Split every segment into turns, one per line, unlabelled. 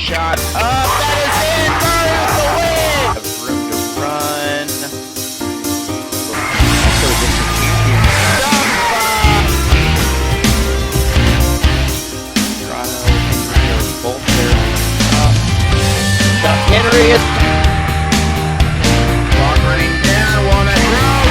shot up. That is in. Burns the win. Have room to run. Also, district champion. Toronto, Henry, both there. Henry is long running down. Walnut Grove.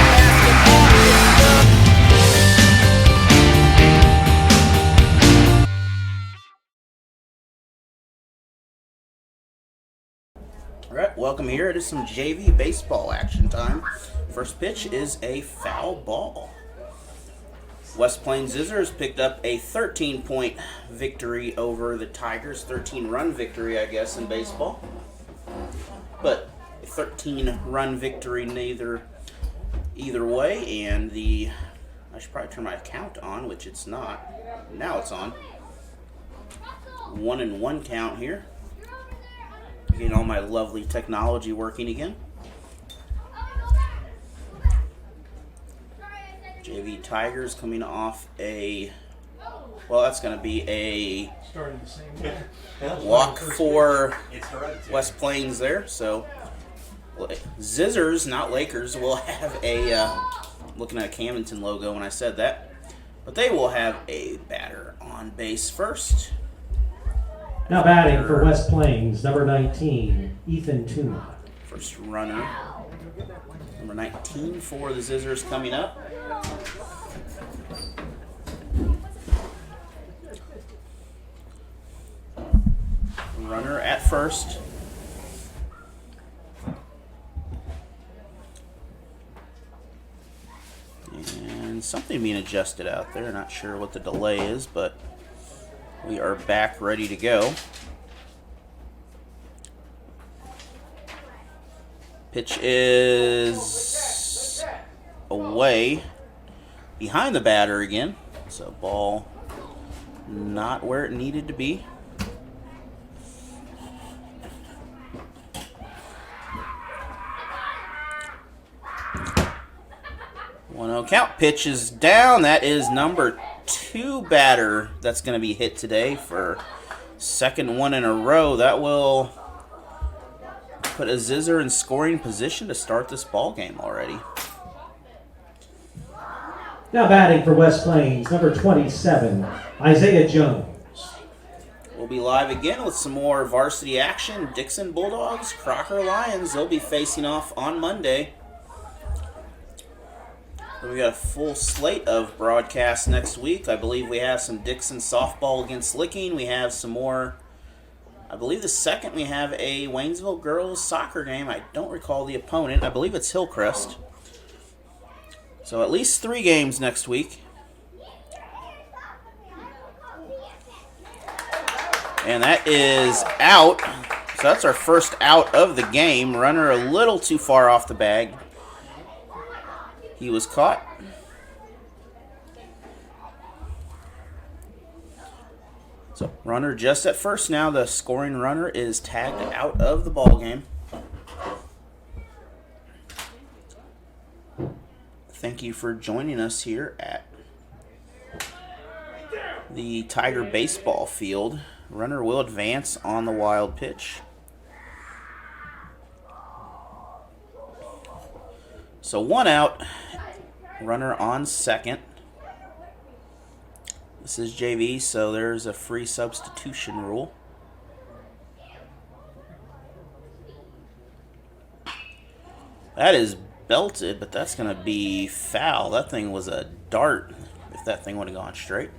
Alright, welcome here. It is some JV baseball action time. First pitch is a foul ball. West Plains Scissors picked up a 13-point victory over the Tigers. 13-run victory, I guess, in baseball. But a 13-run victory either way, and I should probably turn my count on, which it's not. Now it's on. 1-1 count here. Getting all my lovely technology working again. JV Tigers coming off that's going to be a walk for West Plains there. So Scissors, not Lakers, will have looking at a Camdenton logo when I said that, but they will have a batter on base first.
Now batting for West Plains, number 19, Ethan Tuma.
First runner, number 19 for the Scissors coming up. Runner at first. And something being adjusted out there. Not sure what the delay is, but we are back ready to go. Pitch is away behind the batter again. So ball not where it needed to be. One-oh count. Pitch is down. That is number 2 batter that's going to be hit today for second one in a row. That will put a Scissor in scoring position to start this ball game already.
Now batting for West Plains, number 27, Isaiah Jones.
We'll be live again with some more varsity action. Dixon Bulldogs, Crocker Lions. They'll be facing off on Monday. We got a full slate of broadcasts next week. I believe we have some Dixon softball against Licking. We have some more. I believe the second we have a Waynesville girls soccer game. I don't recall the opponent. I believe it's Hillcrest. So at least 3 games next week. And that is out. So that's our first out of the game. Runner a little too far off the bag. He was caught. So runner just at first now. The scoring runner is tagged out of the ball game. Thank you for joining us here at the Tiger baseball field. Runner will advance on the wild pitch. So 1 out, runner on second. This is JV, so there's a free substitution rule. That is belted, but that's going to be foul. That thing was a dart if that thing would have gone straight.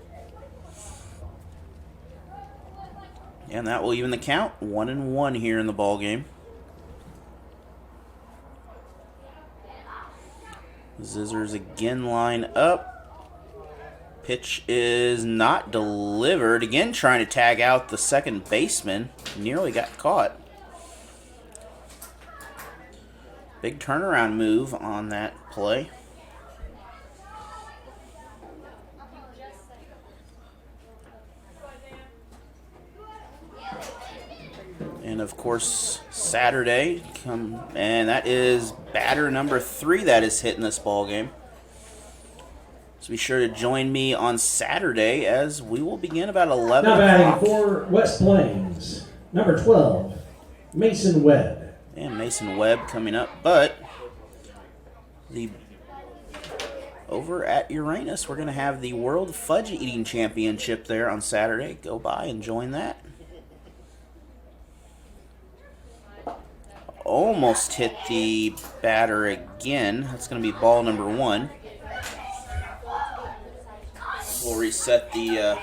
And that will even the count. 1-1 here in the ball game. Scissors again line up. Pitch is not delivered. Again trying to tag out the second baseman. Nearly got caught. Big turnaround move on that play. And of course, Saturday, and that is batter number 3 that is hit in this ball game. So be sure to join me on Saturday as we will begin about 11
Now
o'clock.
batting for West Plains, Number 12, Mason Webb.
And Mason Webb coming up, but over at Uranus, we're going to have the World Fudge Eating Championship there on Saturday. Go by and join that. Almost hit the batter again. That's going to be ball number 1. We'll reset the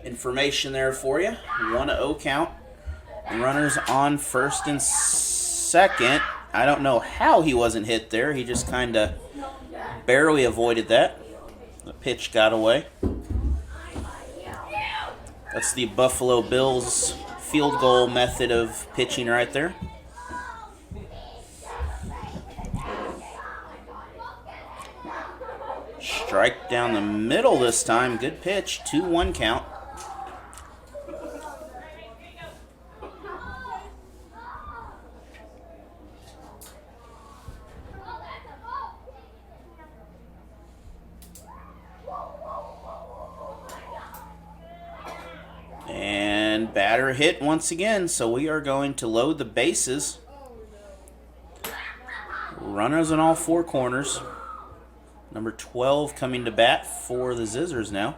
information there for you. 1-0 count. Runners on first and second. I don't know how he wasn't hit there. He just kind of barely avoided that. The pitch got away. That's the Buffalo Bills field goal method of pitching right there. Strike down the middle this time. Good pitch. 2-1 count. And batter hit once again, so we are going to load the bases. Runners in all 4 corners. Number 12 coming to bat for the Zizzers now.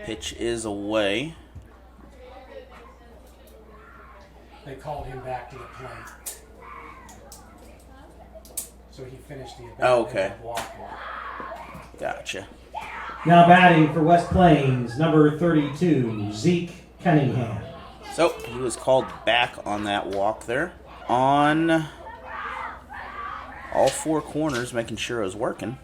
Pitch is away.
They called him back to the plate. So he finished the event.
Oh, okay.
And walked.
Gotcha.
Now batting for West Plains, number 32, Zeke Cunningham.
So he was called back on that walk there. On all 4 corners, making sure it was working.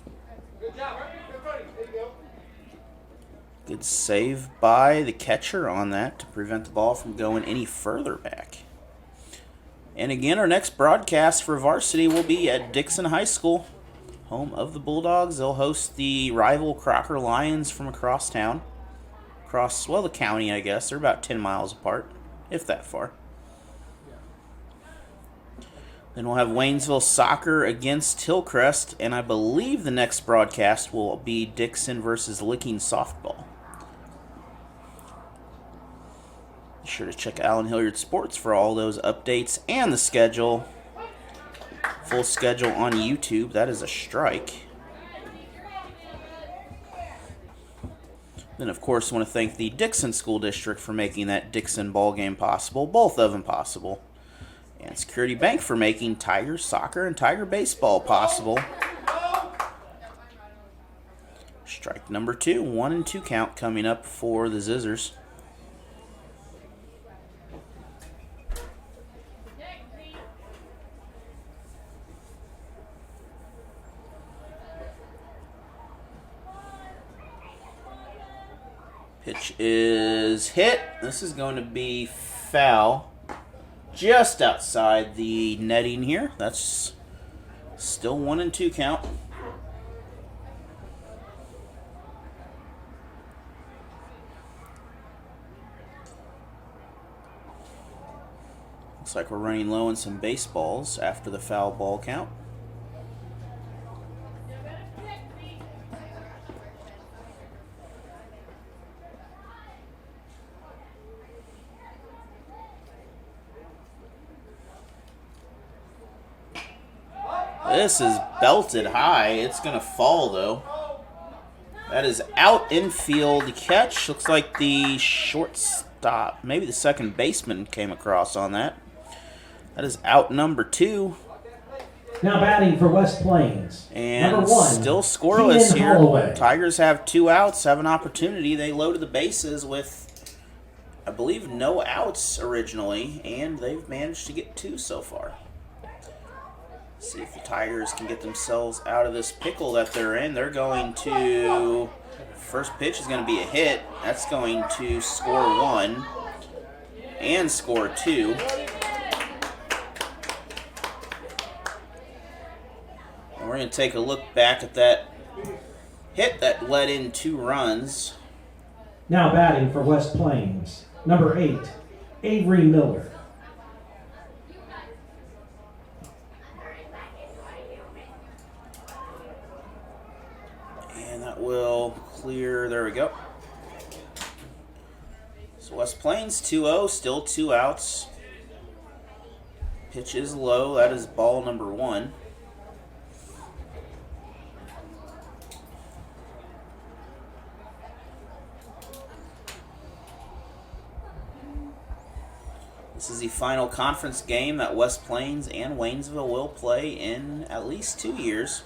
Good save by the catcher on that to prevent the ball from going any further back. And again, our next broadcast for varsity will be at Dixon High School, home of the Bulldogs. They'll host the rival Crocker Lions from across town. Across, well, the county, I guess. They're about 10 miles apart, if that far. Then we'll have Waynesville soccer against Hillcrest, and I believe the next broadcast will be Dixon versus Licking softball. Be sure to check Allen Hilliard Sports for all those updates and the schedule. Full schedule on YouTube. That is a strike. Then, of course, I want to thank the Dixon School District for making that Dixon ball game possible. Both of them possible. And Security Bank for making Tiger Soccer and Tiger Baseball possible. Strike number 2. 1-2 count coming up for the Zizzers. Pitch is hit. This is going to be foul. Just outside the netting here. That's still 1-2 count. Looks like we're running low on some baseballs after the foul ball count. This is belted high. It's going to fall, though. That is out infield catch. Looks like the shortstop, maybe the second baseman came across on that. That is out number 2.
Now batting for West Plains,
And
number 1,
still scoreless
Keenan
here.
Holloway.
Tigers have 2 outs, have an opportunity. They loaded the bases with, I believe, no outs originally, and they've managed to get 2 so far. See if the Tigers can get themselves out of this pickle that they're in. They're going to, first pitch is going to be a hit. That's going to score 1 and score 2. And we're going to take a look back at that hit that led in 2 runs.
Now batting for West Plains, number 8, Avery Miller.
clear. There we go. So West Plains 2-0, still 2 outs. Pitch is low. That is ball number 1. This is the final conference game that West Plains and Waynesville will play in at least 2 years.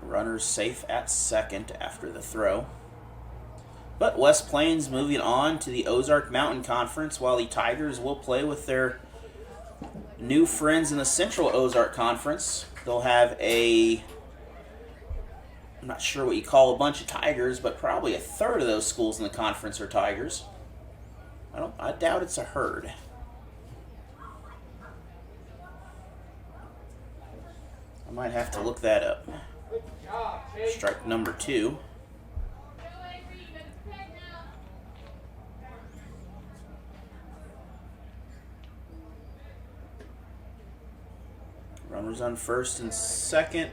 Runners safe at second after the throw. But West Plains moving on to the Ozark Mountain Conference, while the Tigers will play with their new friends in the Central Ozark Conference. They'll have I'm not sure what you call a bunch of Tigers, but probably a third of those schools in the conference are Tigers. I doubt it's a herd. I might have to look that up. Strike number 2. Runners on first and second.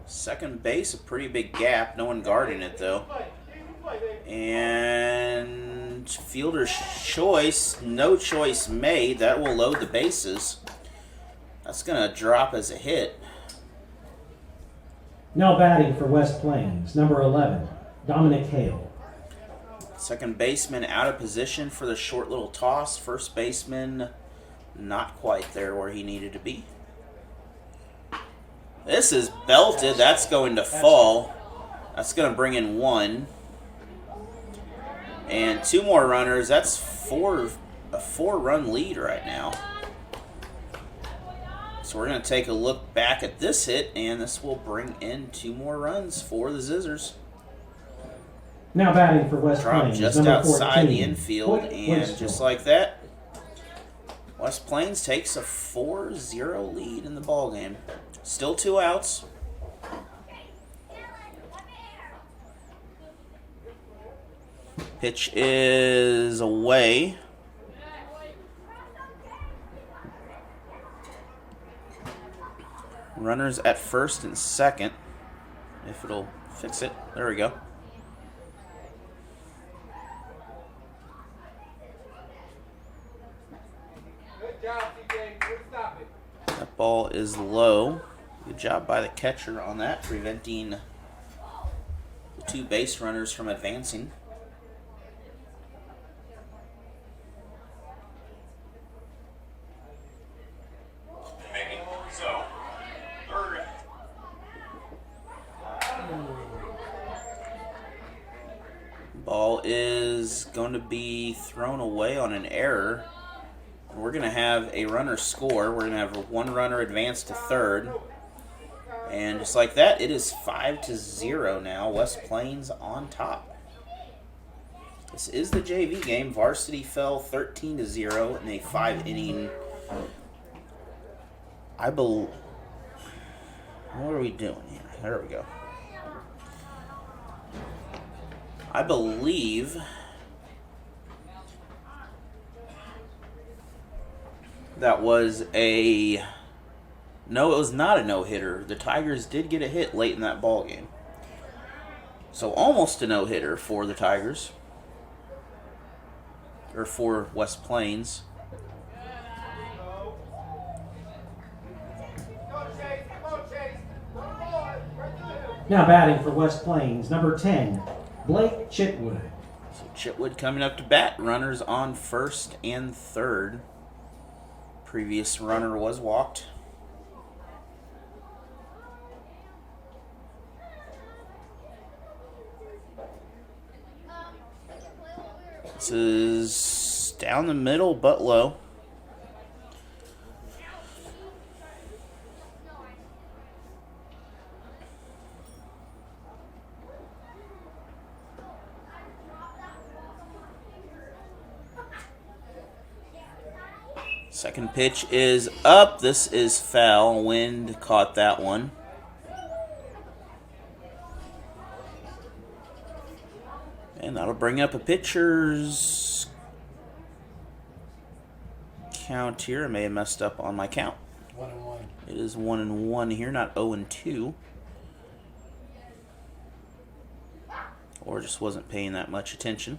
Second base, a pretty big gap. No one guarding it, though. And fielder's choice, no choice made. That will load the bases. That's going to drop as a hit.
Now batting for West Plains, number 11, Dominic Hale.
Second baseman out of position for the short little toss. First baseman not quite there where he needed to be. This is belted. That's going to fall. That's going to bring in 1. And 2 more runners. That's a 4-run lead right now. So we're going to take a look back at this hit, and this will bring in 2 more runs for the Zizzers.
Now batting for West
Drop
Plains,
just
number
outside
14,
the infield, and just like that, West Plains takes a 4-0 lead in the ballgame. Still 2 outs. Pitch is away. Runners at first and second. If it'll fix it. There we go.
Good job, TJ. Good stop it.
That ball is low. Good job by the catcher on that, preventing the 2 base runners from advancing. Ball is going to be thrown away on an error. We're going to have a runner score. We're going to have 1 runner advance to third. And just like that, it is 5-0 now. West Plains on top. This is the JV game. Varsity fell 13-0 in a 5-inning. What are we doing here? There we go. I believe that was no, it was not a no-hitter. The Tigers did get a hit late in that ball game. So almost a no-hitter for the Tigers. Or for West Plains.
Now batting for West Plains, number 10, Blake Chitwood.
So Chitwood coming up to bat. Runners on first and third. Previous runner was walked. This is down the middle but low. Second pitch is up. This is foul. Wind caught that one. And that'll bring up a pitcher's count here. I may have messed up on my count.
1-1.
It is 1-1 here, not 0-2. Or just wasn't paying that much attention.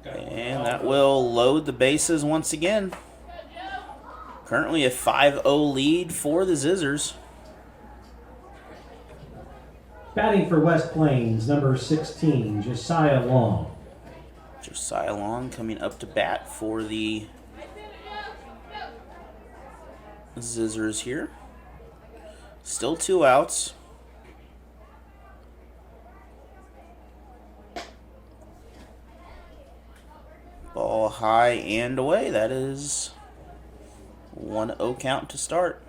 And that will load the bases once again. Currently a 5-0 lead for the Zizzers.
Batting for West Plains, number 16, Josiah Long.
Josiah Long coming up to bat for the Zizzers here. Still 2 outs. Ball high and away. That is 1-0 count to start.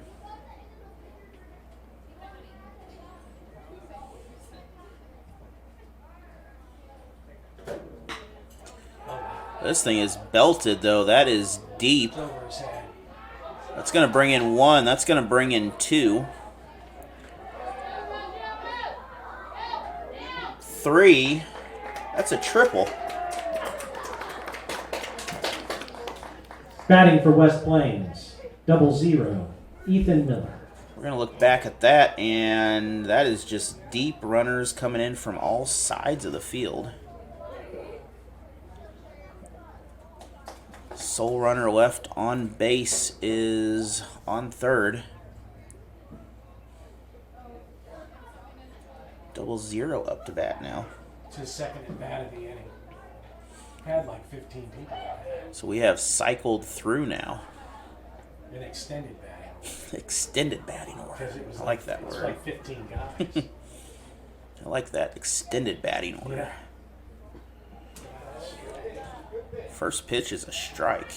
This thing is belted, though. That is deep.
It's over his head.
That's going to bring in 1. That's going to bring in 2. 3. That's a triple.
Batting for West Plains, 00, Ethan Miller.
We're going to look back at that, and that is just deep runners coming in from all sides of the field. Sole runner left on base is on third. 00 up to bat now.
It's his second at bat of the inning. Had like 15 people on it.
So we have cycled through now.
An extended batting.
Extended batting order.
Because it was
I like that
it was
word.
like 15 guys.
I like that, extended batting order.
Yeah.
First pitch is a strike.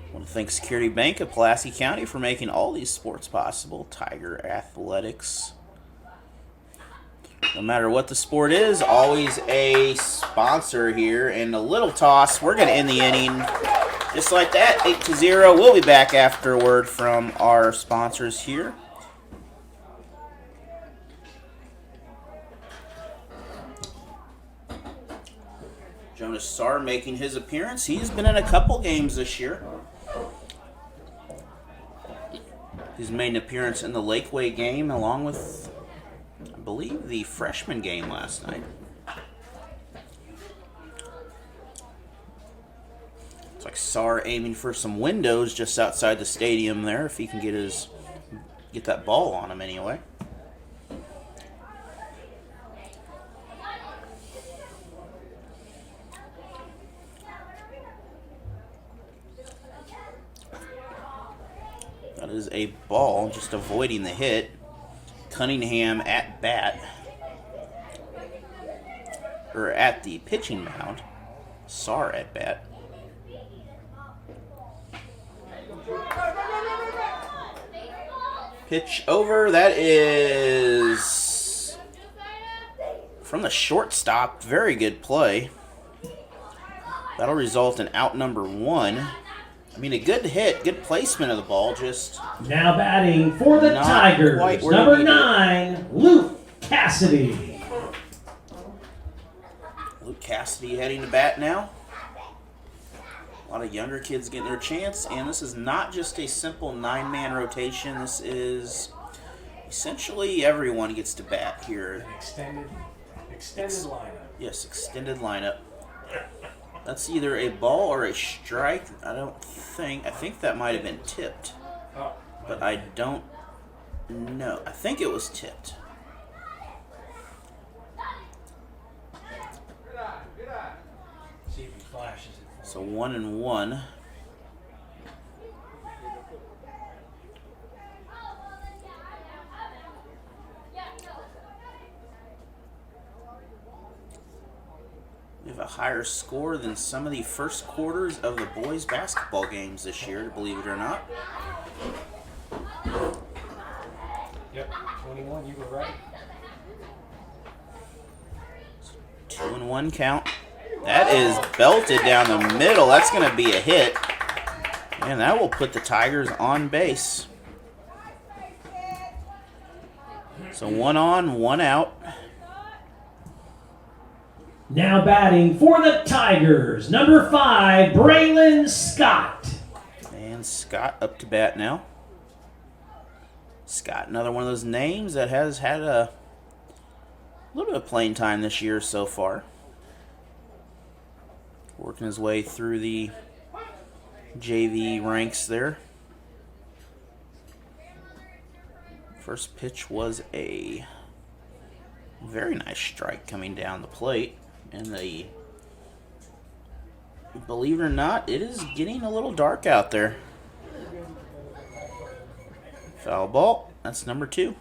I want to thank Security Bank of Pulaski County for making all these sports possible. Tiger Athletics. No matter what the sport is, always a sponsor here. And a little toss. We're going to end the inning just like that, 8-0. We'll be back after a word from our sponsors here. Jonas Sarr making his appearance. He's been in a couple games this year. He's made an appearance in the Lakeway game along with, I believe, the freshman game last night. Looks like Sarr aiming for some windows just outside the stadium there, if he can get that ball on him anyway. That is a ball, just avoiding the hit. Cunningham at bat. Or at the pitching mound. Sarr at bat. Pitch over. That is from the shortstop. Very good play. That'll result in out number 1. I mean, a good hit, good placement of the ball, just...
Now batting for the
not
Tigers,
quite where
number
he needed
9, Luke Cassidy.
Luke Cassidy heading to bat now. A lot of younger kids getting their chance, and this is not just a simple 9-man rotation. This is essentially everyone gets to bat here.
An extended lineup.
Yes, extended lineup. That's either a ball or a strike. I think that might have been tipped.
Oh,
But I don't know. I think it was tipped.
see if he flashes it.
So 1-1. We have a higher score than some of the first quarters of the boys' basketball games this year, believe it or not.
Yep, 21, you were right.
2-1 count. That is belted down the middle. That's going to be a hit. And that will put the Tigers on base. So 1 on, 1 out.
Now batting for the Tigers, number 5, Braylon Scott.
And Scott up to bat now. Scott, another one of those names that has had a little bit of playing time this year so far. Working his way through the JV ranks there. First pitch was a very nice strike coming down the plate. And believe it or not, it is getting a little dark out there. Foul ball. That's number 2.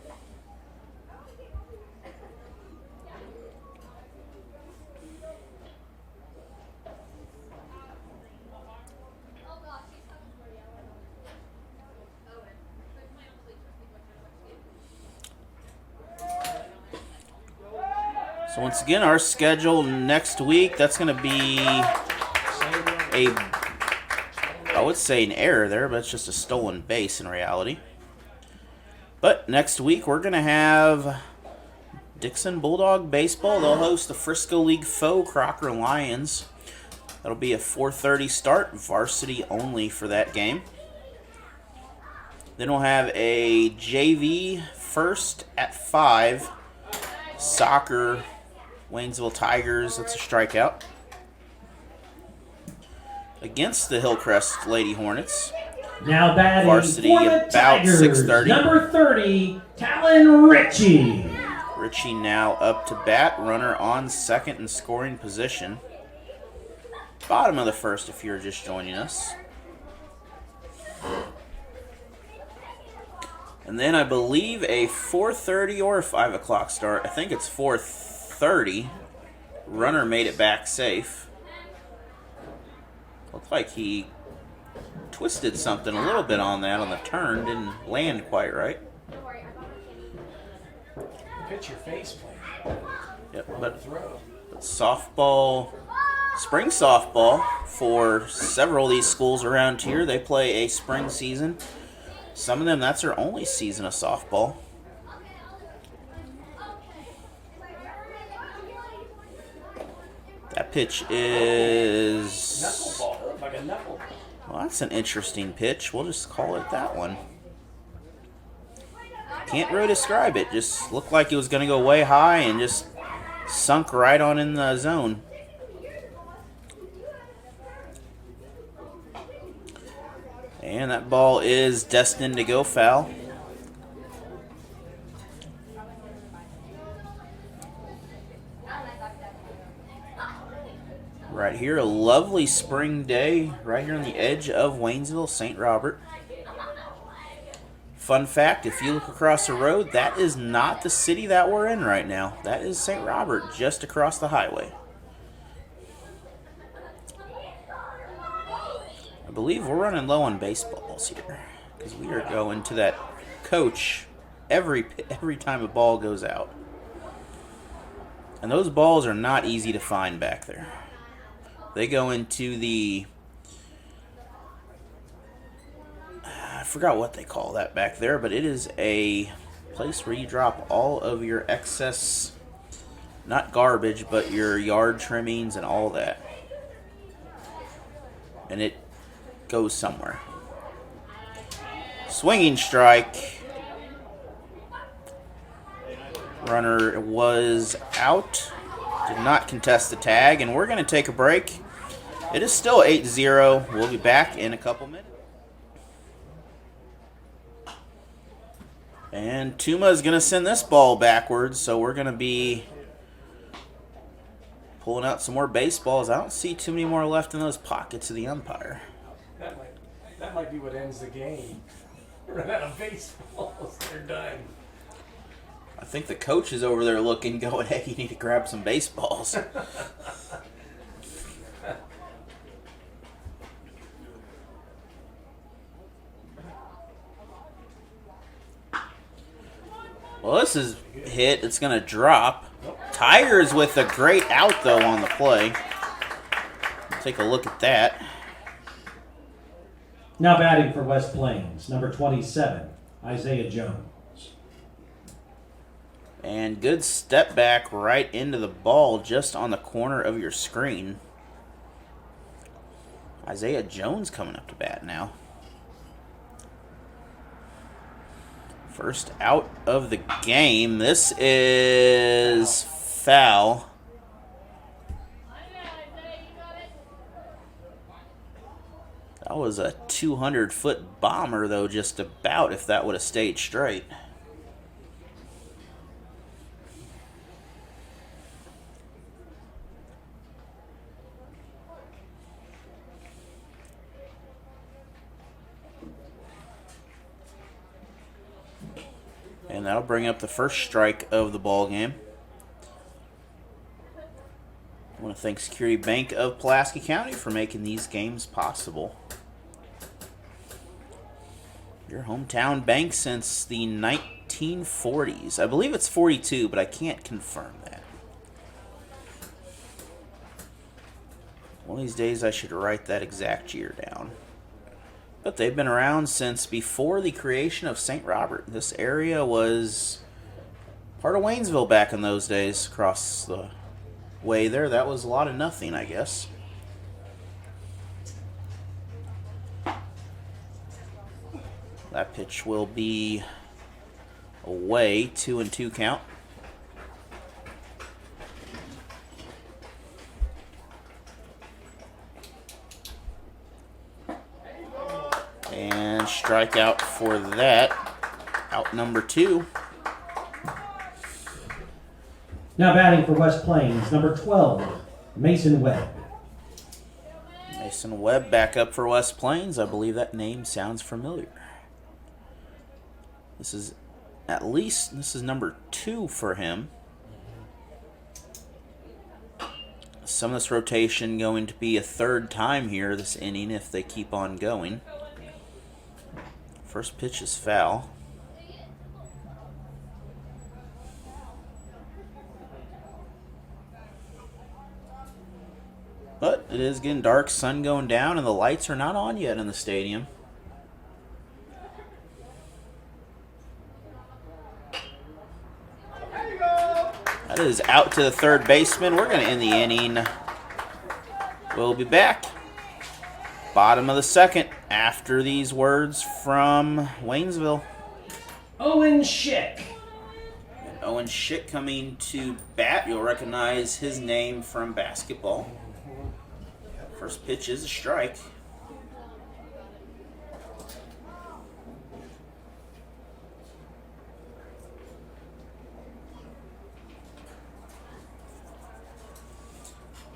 So once again, our schedule next week, that's going to be I would say an error there, but it's just a stolen base in reality. But next week, we're going to have Dixon Bulldog Baseball. They'll host the Frisco League foe, Crocker Lions. That'll be a 4:30 start, varsity only for that game. Then we'll have a JV first at 5, soccer, Waynesville Tigers. That's a strikeout. Against the Hillcrest Lady Hornets.
Now batting
Varsity
for the
about
Tigers,
6:30.
number 30, Talon Ritchie.
Ritchie now up to bat. Runner on second in scoring position. Bottom of the first if you're just joining us. And then I believe a 4:30 or a 5 o'clock start. I think it's 4:30. Runner made it back safe. Looked like he twisted something a little bit on that on the turn. Didn't land quite right.
Pitch your face plant.
Yep, but
Throw.
softball, spring softball for several of these schools around here. They play a spring season. Some of them, that's their only season of softball. That pitch is...
Knuckleball. It looked like a knuckle.
Well, that's an interesting pitch. We'll just call it that one. Can't really describe it. Just looked like it was going to go way high and just sunk right on in the zone. And that ball is destined to go foul. Right here, a lovely spring day right here on the edge of Waynesville, St. Robert. Fun fact, if you look across the road, that is not the city that we're in right now. That is St. Robert, just across the highway. I believe we're running low on baseballs here because we are going to that coach every time a ball goes out. And those balls are not easy to find back there. They go into the... I forgot what they call that back there, but it is a place where you drop all of your excess, not garbage, but your yard trimmings and all that. And it goes somewhere. Swinging strike. Runner was out. Did not contest the tag, and we're going to take a break. It is still 8-0. We'll be back in a couple minutes. And Tuma is going to send this ball backwards, so we're going to be pulling out some more baseballs. I don't see too many more left in those pockets of the umpire.
That might be what ends the game. Run out of baseballs. They're done.
I think the coach is over there looking, going, hey, you need to grab some baseballs. Well, this is hit. It's going to drop. Tigers with a great out, though, on the play. Take a look at that.
Now batting for West Plains, number 27, Isaiah Jones.
And good step back right into the ball just on the corner of your screen. Isaiah Jones coming up to bat now. First out of the game. This is foul. That was a 200-foot bomber, though, just about, if that would have stayed straight. And that'll bring up the first strike of the ball game. I want to thank Security Bank of Pulaski County for making these games possible. Your hometown bank since the 1940s. I believe it's 42, but I can't confirm that. One of these days I should write that exact year down. But they've been around since before the creation of St. Robert. This area was part of Waynesville back in those days. Across the way there, that was a lot of nothing, I guess. That pitch will be away, 2-2 count. And strikeout for that. Out number 2.
Now batting for West Plains, number 12, Mason Webb.
Mason Webb back up for West Plains. I believe that name sounds familiar. This is number 2 for him. Some of this rotation going to be a third time here this inning if they keep on going. First pitch is foul. But it is getting dark, sun going down, and the lights are not on yet in the stadium. That is out to the third baseman. We're going to end the inning. We'll be back. Bottom of the second after these words from Waynesville.
Owen Schick.
Owen Schick coming to bat. You'll recognize his name from basketball. First pitch is a strike.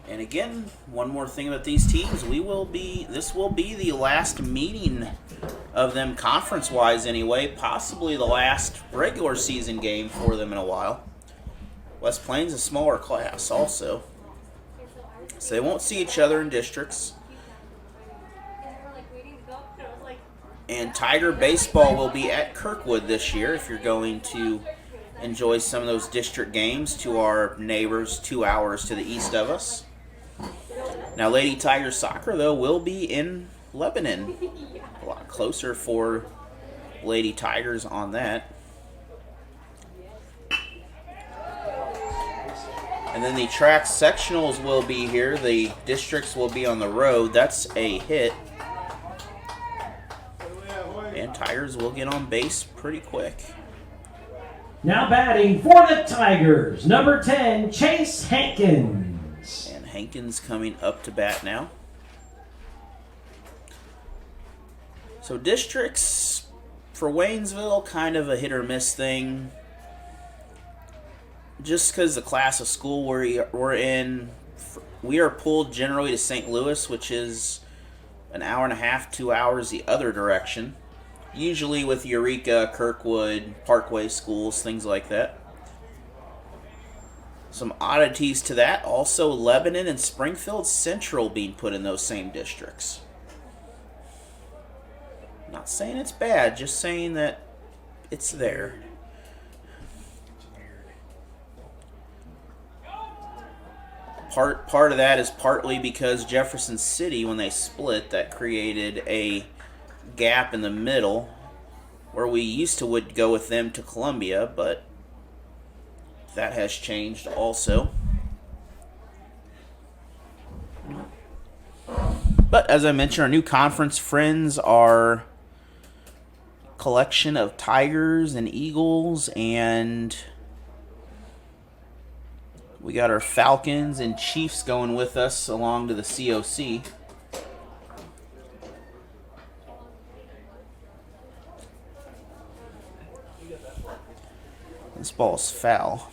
And again, one more thing about these teams, this will be the last meeting of them conference-wise anyway, possibly the last regular season game for them in a while. West Plains is a smaller class also, so they won't see each other in districts. And Tiger Baseball will be at Kirkwood this year if you're going to enjoy some of those district games to our neighbors 2 hours to the east of us. Now, Lady Tiger Soccer, though, will be in Lebanon. A lot closer for Lady Tigers on that. And then the track sectionals will be here. The districts will be on the road. That's a hit. And Tigers will get on base pretty quick.
Now batting for the Tigers, number 10, Chase Hankins.
And Hankins coming up to bat now. So districts for Waynesville, kind of a hit or miss thing. Just because the class of school we're in, we are pulled generally to St. Louis, which is an hour and a half, 2 hours the other direction. Usually with Eureka, Kirkwood, Parkway schools, things like that. Some oddities to that, also Lebanon and Springfield Central being put in those same districts. Not saying it's bad, just saying that it's there. Part of that is partly because Jefferson City, when they split, that created a gap in the middle where we used to would go with them to Columbia, but That has changed also. But as I mentioned, our new conference friends are collection of Tigers and Eagles, and we got our Falcons and Chiefs going with us along to the COC. This ball is foul.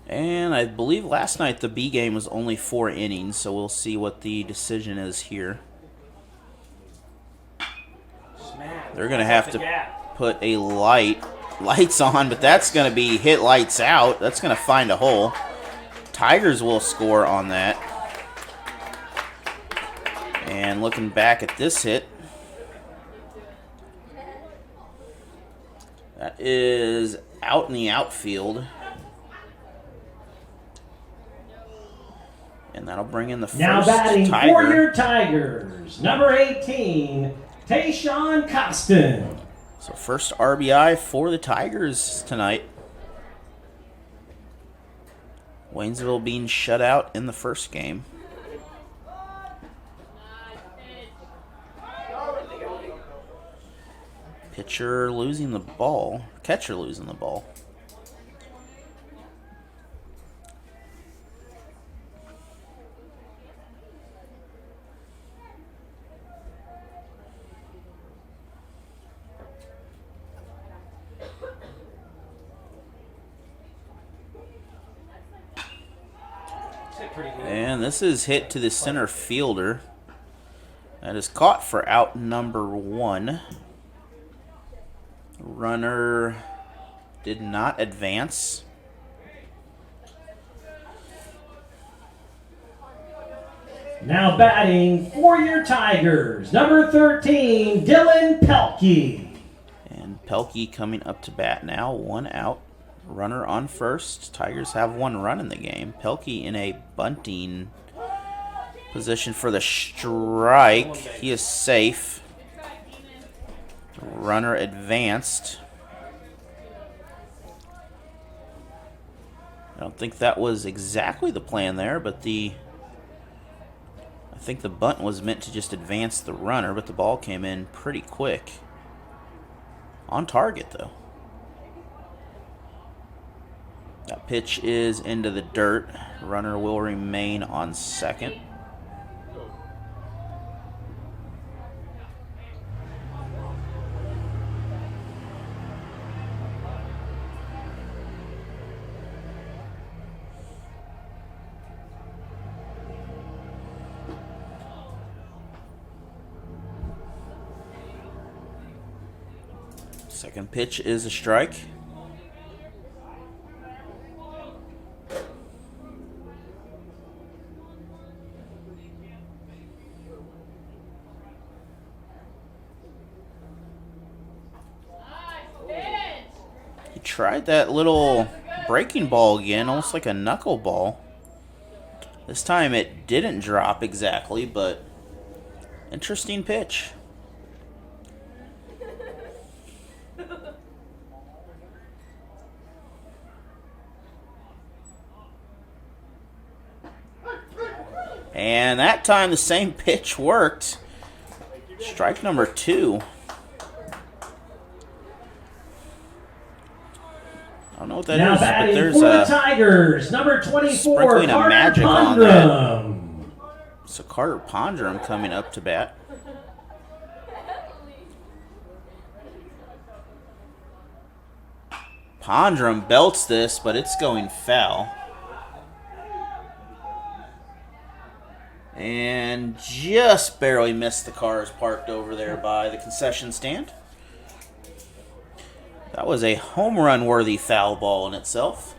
And I believe last night the B game was only 4 innings, so we'll see what the decision is here. They're going to have to put a lights on, but that's going to be hit lights out. That's going to find a hole. Tigers will score on that. And looking back at this hit, that is out in the outfield. And that'll bring in the first
now batting
Tiger.
for your Tigers, number 18, Tayshawn Costin.
So first RBI for the Tigers tonight. Waynesville being shut out in the first game. Pitcher losing the ball. Catcher losing the ball. And this is hit to the center fielder. That is caught for out number 1. Runner did not advance.
Now batting for your Tigers, number 13, Dylan Pelkey.
And Pelkey coming up to bat now, 1 out. Runner on first. Tigers have 1 run in the game. Pelkey in a bunting position for the strike. He is safe. Runner advanced. I don't think that was exactly the plan there, but I think the bunt was meant to just advance the runner, but the ball came in pretty quick. On target, though. That pitch is into the dirt. Runner will remain on second. Second pitch is a strike. He tried that little breaking ball again, almost like a knuckleball. This time it didn't drop exactly, but interesting pitch. And that time the same pitch worked. Strike number 2. I don't know what that
now
is, but
batting
there's
for the
a
Tigers, number 24,
sprinkling of
Carter
magic on that.
Pondrum.
So Carter Pondrum coming up to bat. Pondrum belts this, but it's going foul. And just barely missed the cars parked over there by the concession stand. That was a home run worthy foul ball in itself.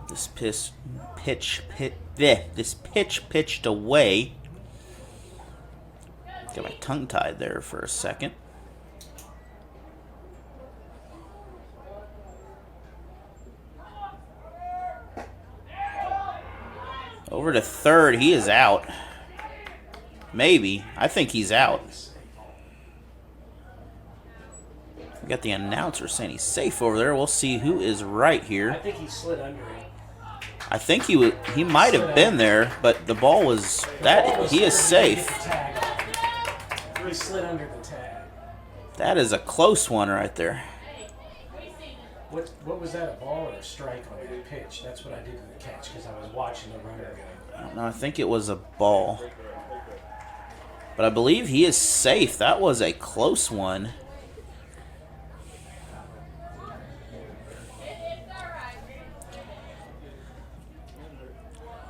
This pitch pitched away. Got my tongue tied there for a second. Over to third. He is out. Maybe. I think he's out. We got the announcer saying he's safe over there. We'll see who is right
I
here.
think he slid under it.
I think he might have been there, but the ball was that he is safe.
He slid under the tag.
That is a close one right there.
What was that, a ball or a strike on that pitch? That's what I did to the catch because I was watching the runner go.
I don't know. I think it was a ball. But I believe he is safe. That was a close one.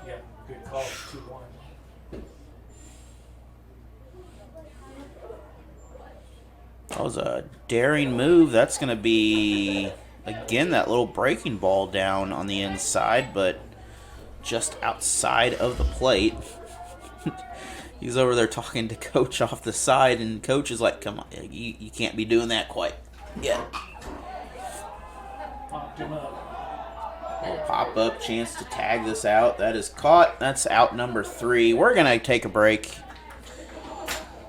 Yep, good call, 2-1.
That was a daring move. That's going to be, again, that little breaking ball down on the inside, but just outside of the plate. He's over there talking to Coach off the side, and Coach is like, come on, you can't be doing that quite yet.
Popped him up.
Pop-up chance to tag this out. That is caught. That's out number 3. We're going to take a break.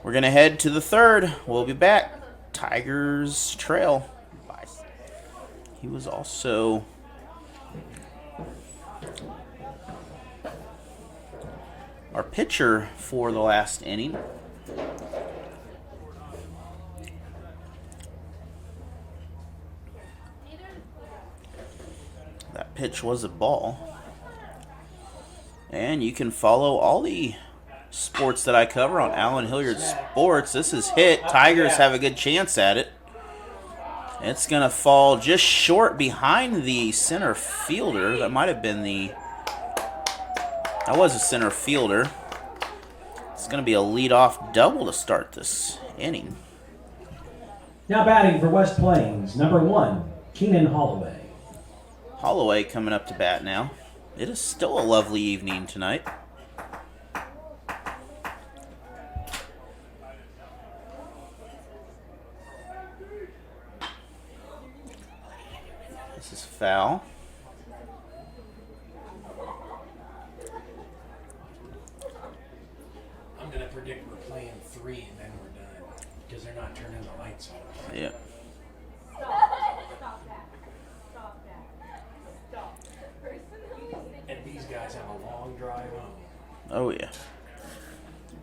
We're going to head to the third. We'll be back. Tigers trail. Bye. He was also... our pitcher for the last inning. That pitch was a ball. And you can follow all the sports that I cover on Allen Hilliard Sports. This is hit. Tigers have a good chance at it. It's going to fall just short behind the center fielder. That might have been the... that was a center fielder. It's going to be a leadoff double to start this inning.
Now batting for West Plains, number 1, Keenan Holloway.
Holloway coming up to bat now. It is still a lovely evening tonight. This is foul.
I'm going to predict we're playing 3 and then we're done because they're not turning the lights off.
Yeah.
And these guys have a long drive home.
Oh, yeah.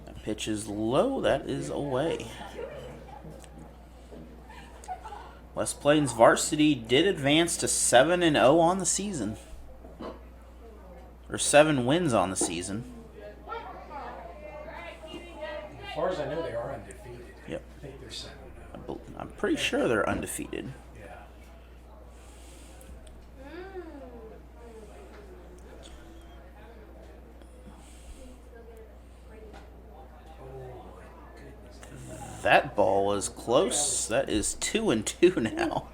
That pitch is low. That is away. West Plains varsity did advance to 7-0 on the season. Or 7 wins on the season.
As far as I know, they are undefeated.
Yep.
I think they're 7-0.
I'm pretty sure they're undefeated.
Yeah. Oh my goodness.
That ball was close. That is 2-2 now.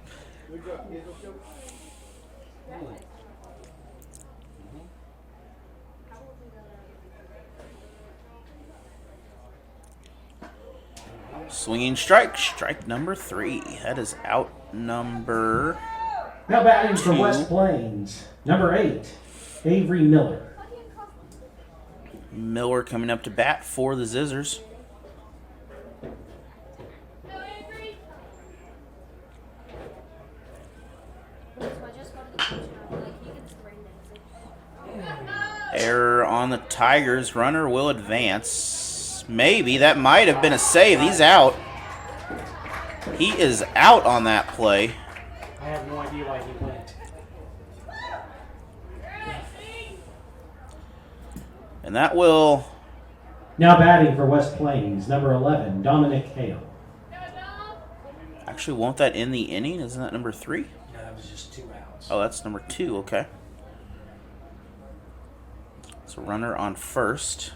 Swinging strike. Strike number 3. That is out number...
Now batting for
2.
West Plains, number 8, Avery Miller.
Miller coming up to bat for the Zizzers. Error on the Tigers. Runner will advance. Maybe. That might have been a save. He's out. He is out on that play.
I have no idea why he went.
And that will...
Now batting for West Plains, number 11, Dominic Hale.
Actually, won't that end the inning? Isn't that number 3?
No, that was just 2 outs.
Oh, that's number 2. Okay. So runner on first.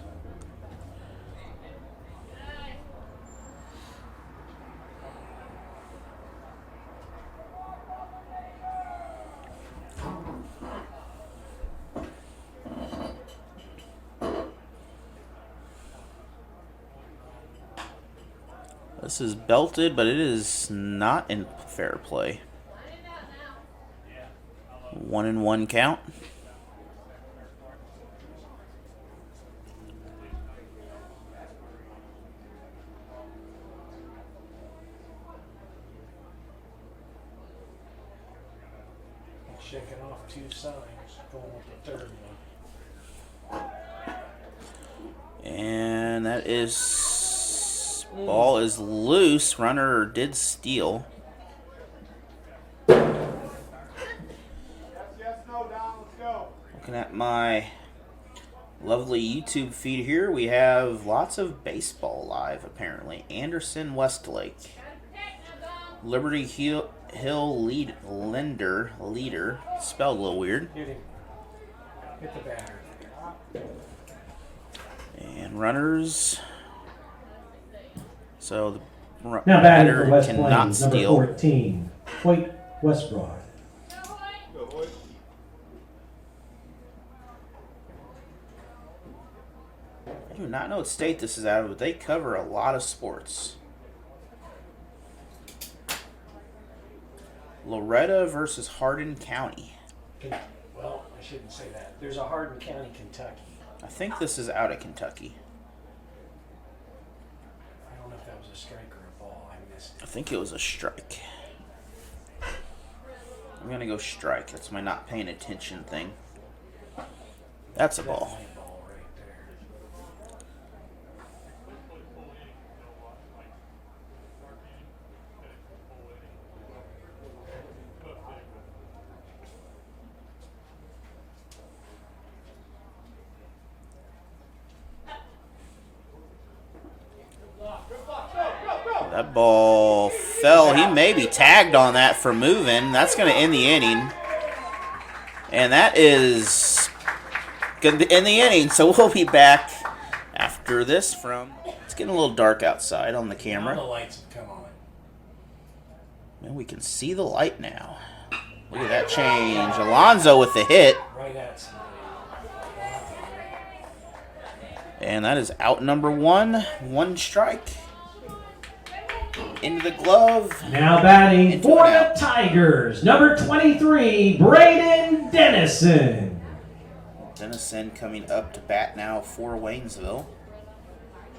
This is belted, but it is not in fair play. 1-1 count.
Just going with the third one.
And that is, ball is loose. Runner did steal.
Yes, no, Don, let's go.
Looking at my lovely YouTube feed here, we have lots of baseball live apparently. Anderson Westlake. Liberty Hill leader, spelled a little weird.
Hit him. Hit the batter.
And runners. So the
Now batting for
batter
West
cannot
Plains, number
steal.
14, Hoyt Westbrook.
Go, boys.
I do not know what state this is out of, but they cover a lot of sports. Loretta versus Hardin County.
Well, I shouldn't say that. There's a Hardin County, Kentucky.
I think this is out of Kentucky.
I don't know if that was a strike or a ball. I missed
I
it.
think it was a strike. I'm going to go strike. That's my not paying attention thing. That's a ball.
Definitely a ball right there.
That ball fell. He may be tagged on that for moving. That's going to end the inning. And that is going to end the inning. So we'll be back after this from... It's getting a little dark outside on the
Now the
camera.
lights have come on.
And we can see the light now. Look at that change. Alonzo with the hit.
Right at somebody.
And that is out number one. One strike. Into the glove.
Now batting
Into
for
and
the
out.
Tigers, number 23, Braden Dennison.
Dennison coming up to bat now for Waynesville.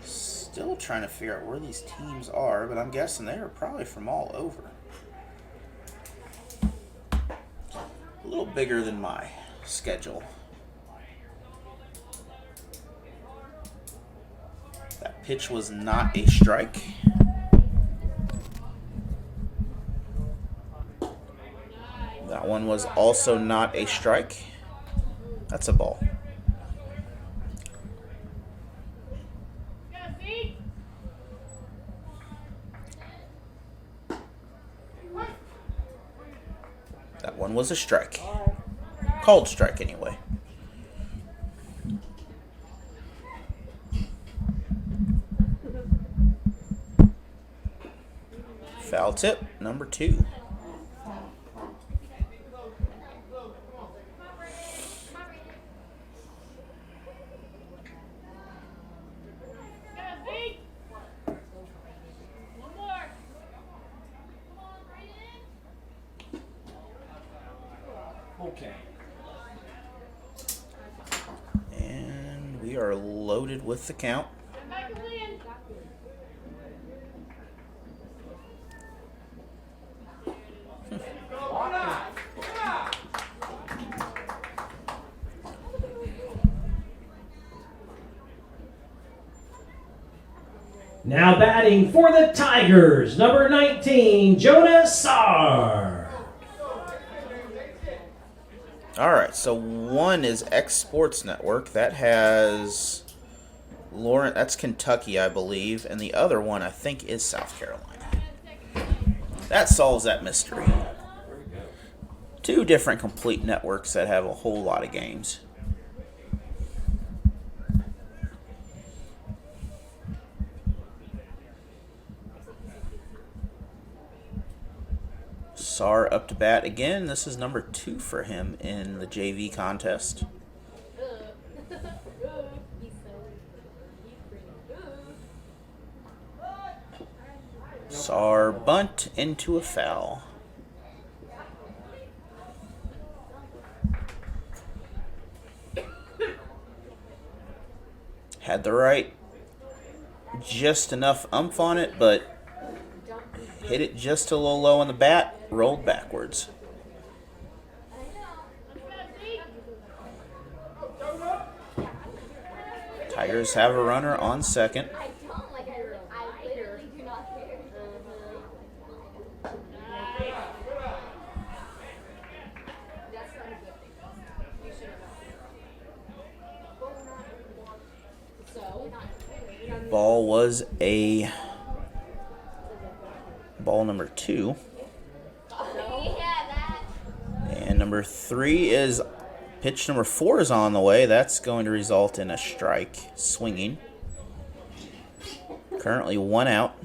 Still trying to figure out where these teams are, but I'm guessing they are probably from all over. A little bigger than my schedule. That pitch was not a strike. That one was also not a strike. That's a ball. That one was a strike. Called strike anyway. Foul tip, number 2.
Okay.
And we are loaded with the count.
Now batting for the Tigers, number 19, Jonah Sarr.
All right, so one is X Sports Network. That has Lawrence. That's Kentucky, I believe, and the other one I think is South Carolina. That solves that mystery. 2 different complete networks that have a whole lot of games. Sarr up to bat again. This is number 2 for him in the JV contest. Sarr bunt into a foul. Had the right just enough umph on it, but hit it just a little low on the bat, rolled backwards. Tigers have a runner on second.
I don't like I literally do not care. That's not a good thing. You should have So
Ball was a ball number 2. And number 3 is pitch number 4 is on the way. That's going to result in a strike swinging. Currently 1 out.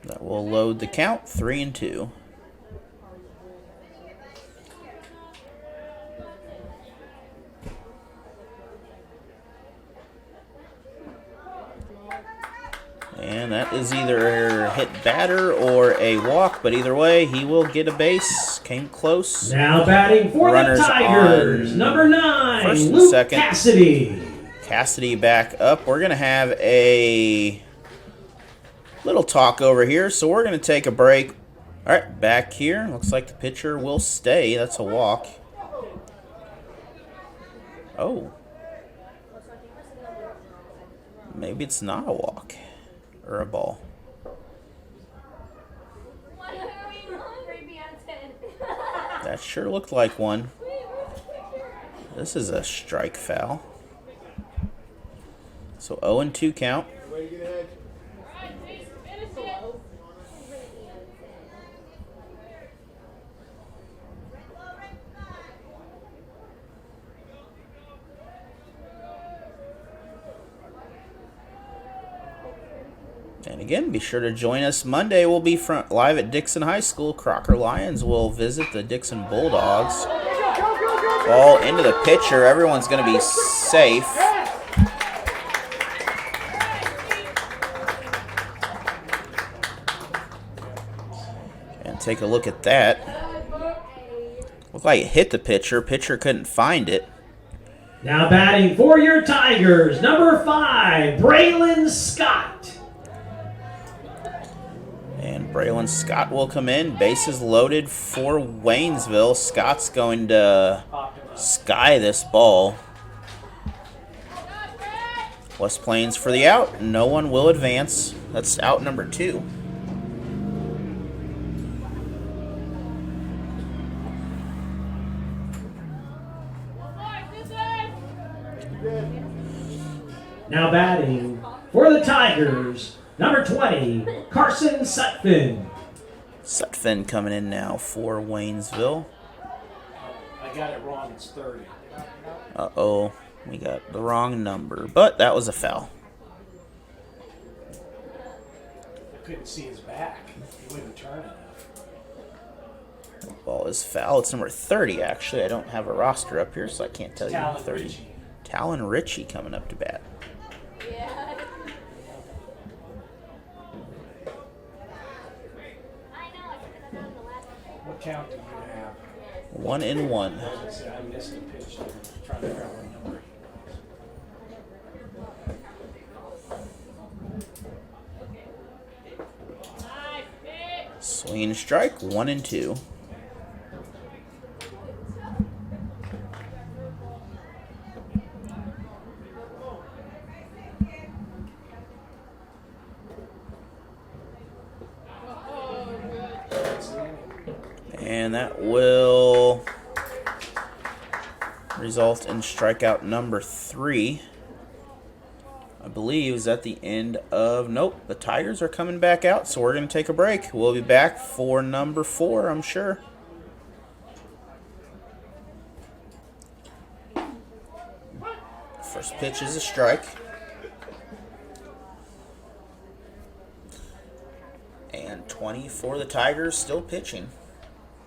That will load the count, 3-2. And that is either a hit batter or a walk, but either way, he will get a base. Came close.
Now batting for
Runners
the Tigers,
on
number 9,
first and
Luke
second.
Cassidy.
Cassidy back up. We're going to have a little talk over here, so we're going to take a break. All right, back here. Looks like the pitcher will stay. That's a walk. Oh. Maybe it's not a walk or a ball. That sure looked like one. This is a strike foul. So 0-2 count.
Way to get ahead.
And again, be sure to join us Monday. We'll be live at Dixon High School. Crocker Lions will visit the Dixon Bulldogs. Ball into the pitcher. Everyone's going to be safe. And take a look at that. Looked like it hit the pitcher. Pitcher couldn't find it.
Now batting for your Tigers, number 5, Braylon Scott.
And Braylon Scott will come in. Bases loaded for Waynesville. Scott's going to sky this ball. West Plains for the out. No one will advance. That's out number 2.
Now batting for the Tigers, number 20, Carson Sutphin.
Sutphin coming in now for Waynesville.
I got it wrong. It's 30.
Uh-oh. We got the wrong number. But that was a foul.
I couldn't see his back. He wouldn't turn enough.
The ball is foul. It's number 30, actually. I don't have a roster up here, so I can't tell you.
Talon
30.
Ritchie.
Talon Ritchie coming up to bat.
Yeah. I know. I took it down the last one.
What count do you have?
1-1.
I missed a pitch. I'm trying to figure out what number he was.
Swing and strike, 1-2. And that will result in strikeout number 3. I believe is at the end of... Nope, the Tigers are coming back out, so we're going to take a break. We'll be back for number 4, I'm sure. First pitch is a strike. And 20 for the Tigers, still pitching.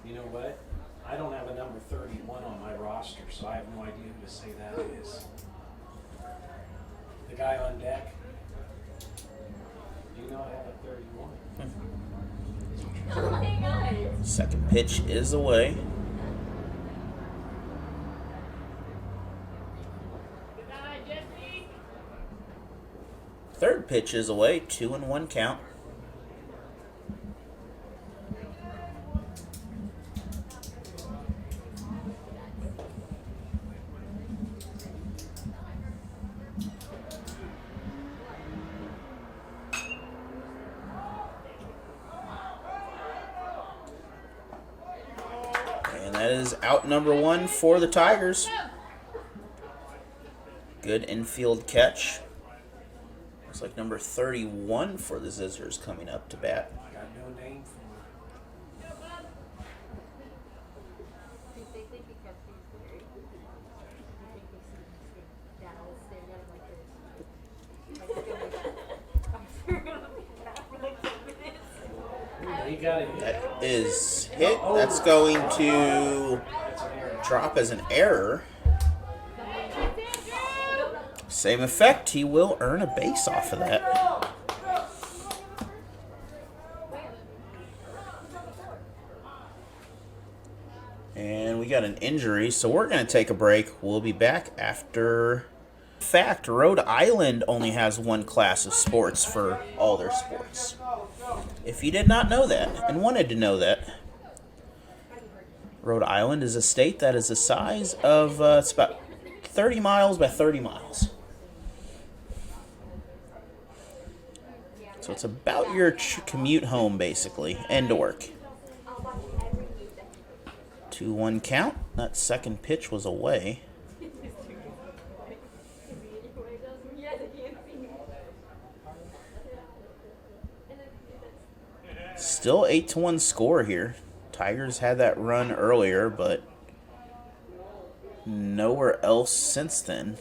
You know what? I don't have a number 31 on my roster, so I have no idea who to say that is. The guy on deck? Do you not have a 31?
Oh my God.
Second pitch is away. Third pitch is away, 2-1 count. And that is out number 1 for the Tigers. Good infield catch. Looks like number 31 for the Scissors coming up to bat.
Got no name for him.
They think because he's married. They think they see dad always staring at him like this.
He got it.
That is hit. That's going to drop as an error. Same effect. He will earn a base off of that. And we got an injury, so we're going to take a break. We'll be back after. In fact, Rhode Island only has one class of sports for all their sports. If you did not know that and wanted to know that, Rhode Island is a state that is the size of, it's about 30 miles by 30 miles. So it's about your commute home, basically, and to work. 2-1 count. That second pitch was away. Still 8-1 score here. Tigers had that run earlier, but nowhere else since then.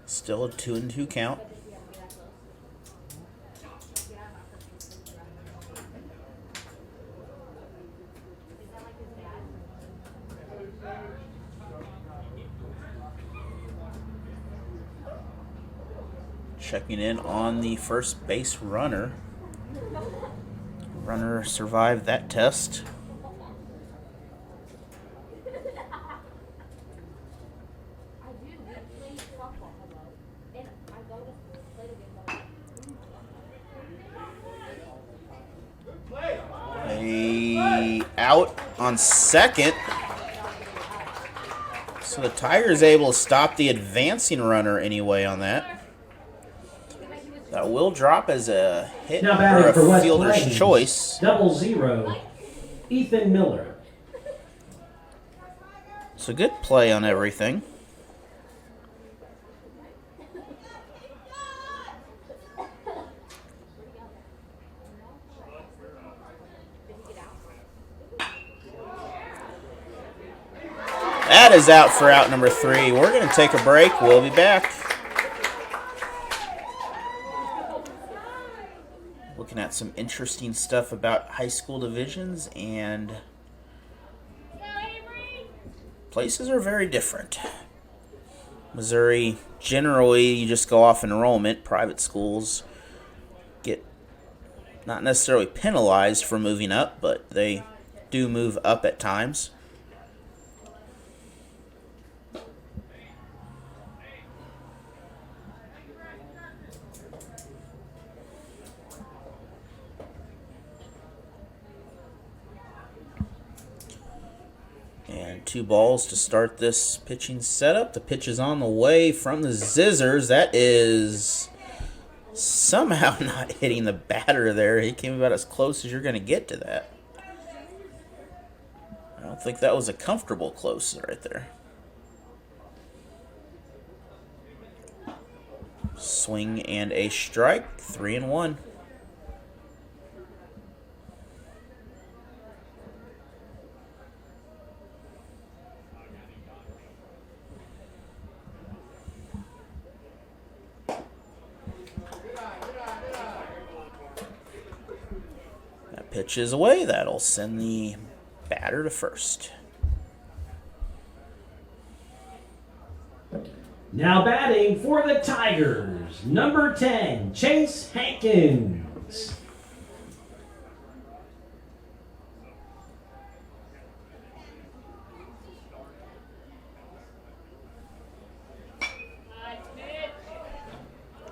Still a 2-2 count. Checking in on the first base runner. Runner survived that test. Out on second. So the Tigers able to stop the advancing runner anyway on that. That will drop as a hit
Now
or
batting for
a
West
fielder's
Plains,
choice.
0-0, Ethan Miller.
So good play on everything. That is out for out number 3. We're going to take a break. We'll be back. Looking at some interesting stuff about high school divisions, and places are very different. Missouri, generally, you just go off enrollment. Private schools get not necessarily penalized for moving up, but they do move up at times. And 2 balls to start this pitching setup. The pitch is on the way from the Scissors. That is somehow not hitting the batter there. He came about as close as you're going to get to that. I don't think that was a comfortable close right there. Swing and a strike. 3-1. Pitch is away. That'll send the batter to first.
Now batting for the Tigers, number 10, Chase Hankins.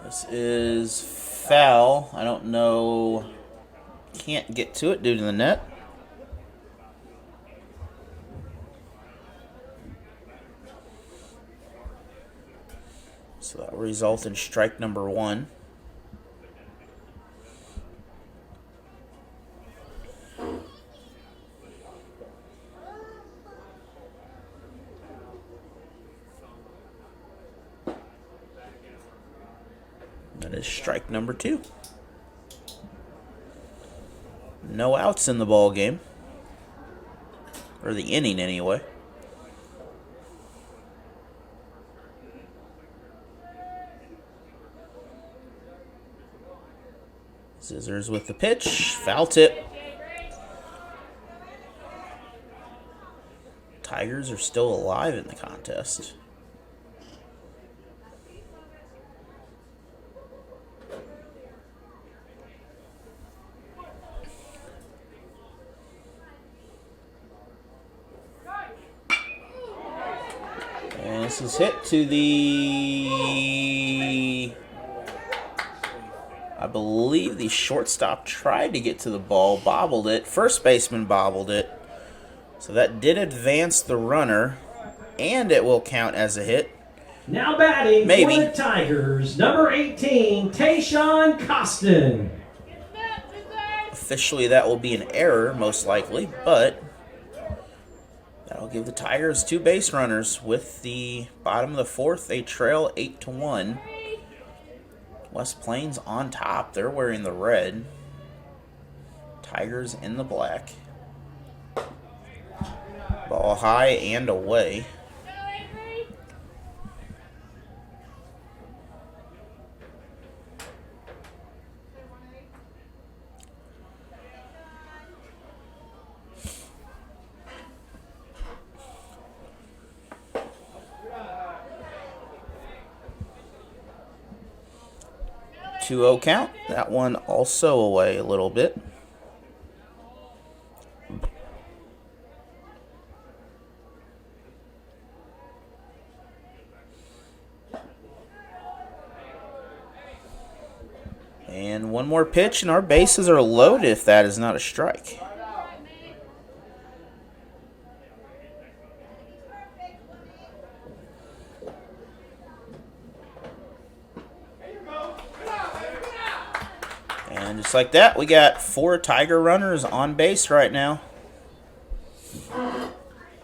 This is foul. I don't know. Can't get to it due to the net. So that will result in strike number 1. That is strike number 2. No outs in the ball game, or the inning anyway. Scissors with the pitch, foul tip. Tigers are still alive in the contest. And this is hit to the... I believe the shortstop tried to get to the ball, bobbled it. First baseman bobbled it. So that did advance the runner, and it will count as a hit.
Now batting
Maybe.
for the Tigers, number 18, Tayshawn Costin.
Officially, that will be an error, most likely, but that'll give the Tigers 2 base runners. With the bottom of the 4th, they trail 8-1. West Plains on top. They're wearing the red. Tigers in the black. Ball high and away. Two-0 count. That one also away a little bit. And one more pitch, and our bases are loaded if that is not a strike. And just like that, we got 4 Tiger runners on base right now.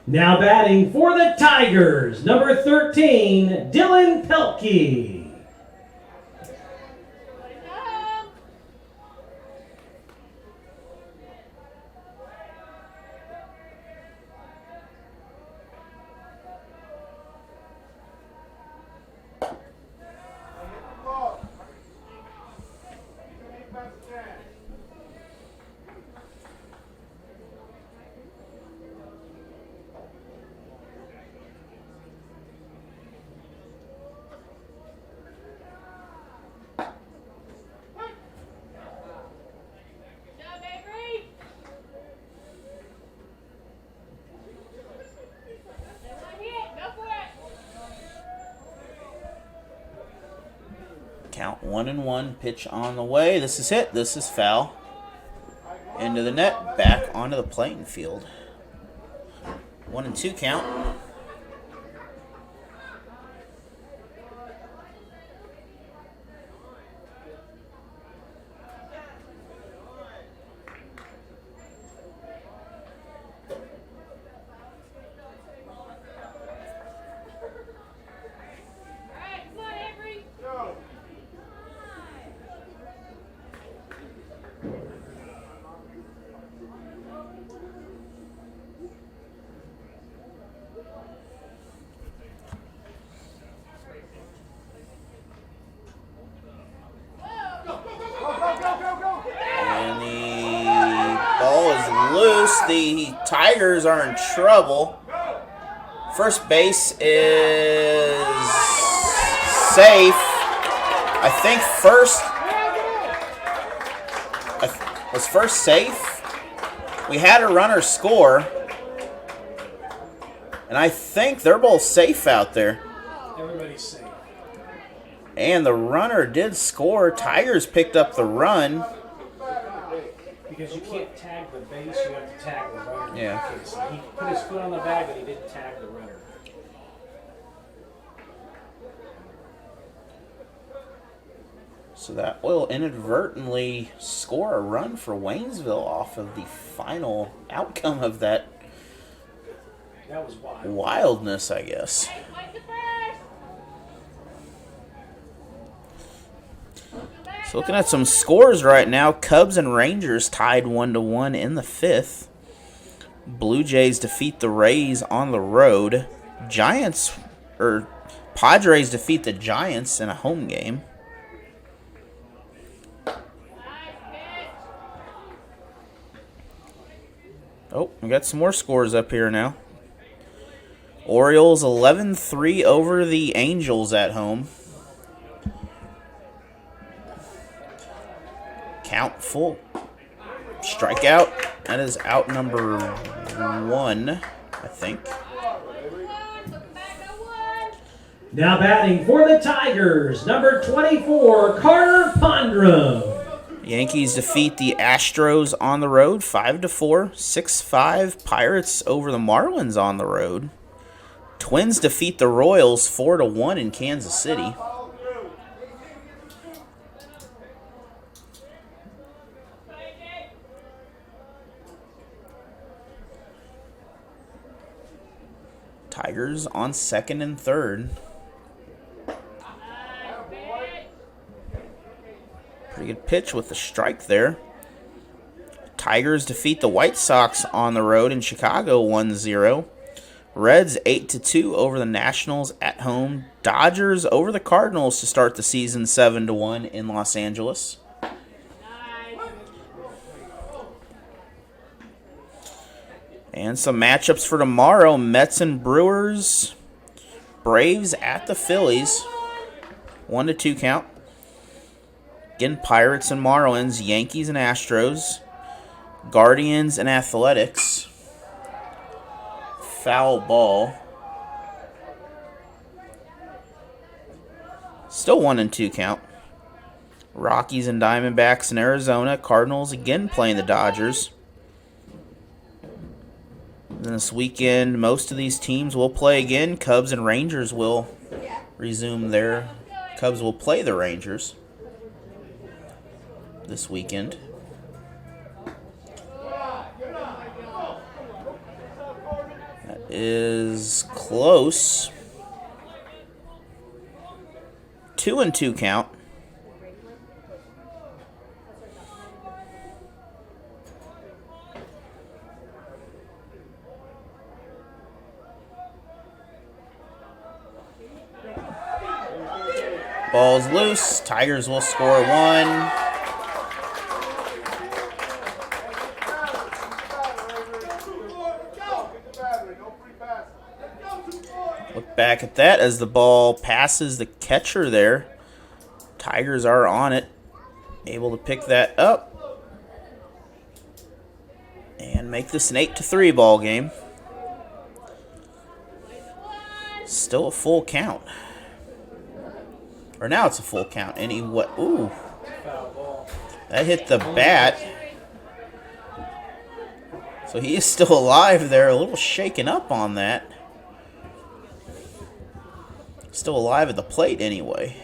Now batting for the Tigers, number 13, Dylan Pelkey.
Count 1-1, pitch on the way. This is hit. This is foul. Into the net, back onto the playing field. 1-2 count. Ball is loose. The Tigers are in trouble. First base is safe. I think was first safe. We had a runner score. And I think they're both safe out there.
Everybody's safe.
And the runner did score. Tigers picked up the run.
Because you can't tag the base, you have to tag the runner.
Yeah.
He put his foot on the bag, but he didn't tag the runner.
So that will inadvertently score a run for Waynesville off of the final outcome of that
That was wild.
wildness, I guess. So looking at some scores right now, Cubs and Rangers tied 1-1 in the 5th. Blue Jays defeat the Rays on the road. Padres defeat the Giants in a home game. Oh, we got some more scores up here now. Orioles 11-3 over the Angels at home. Count full. Strikeout. That is out number 1, I think.
Now batting for the Tigers, number 24, Carter Pondrum.
Yankees defeat the Astros on the road 5-4. 6-5 Pirates over the Marlins on the road. Twins defeat the Royals 4-1 in Kansas City. Tigers on second and third. Pretty good pitch with the strike there. Tigers defeat the White Sox on the road in Chicago 1-0. Reds 8-2 over the Nationals at home. Dodgers over the Cardinals to start the season 7-1 in Los Angeles. And some matchups for tomorrow. Mets and Brewers. Braves at the Phillies. 1-2 count. Again, Pirates and Marlins. Yankees and Astros. Guardians and Athletics. Foul ball. Still 1-2 count. Rockies and Diamondbacks in Arizona. Cardinals again playing the Dodgers. And this weekend, most of these teams will play again. Cubs and Rangers will resume their... Cubs will play the Rangers this weekend. That is close. 2-2 count. Ball's loose. Tigers will score 1. Look back at that as the ball passes the catcher there. Tigers are on it. Able to pick that up. And make this an 8-3 ball game. Still a full count. Or now it's a full count. Ooh. That hit the bat. So he is still alive there. A little shaken up on that. Still alive at the plate anyway.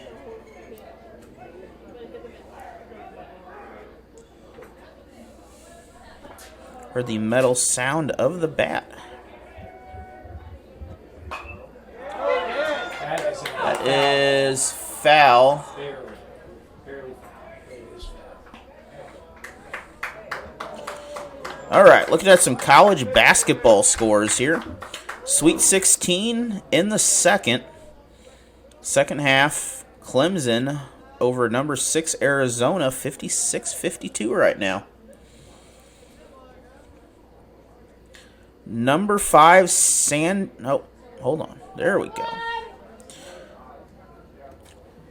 Heard the metal sound of the bat. That is foul. All right, looking at some college basketball scores here. Sweet 16 in the second. Second half, Clemson over number 6 Arizona, 56-52 right now. Number 5, hold on. There we go.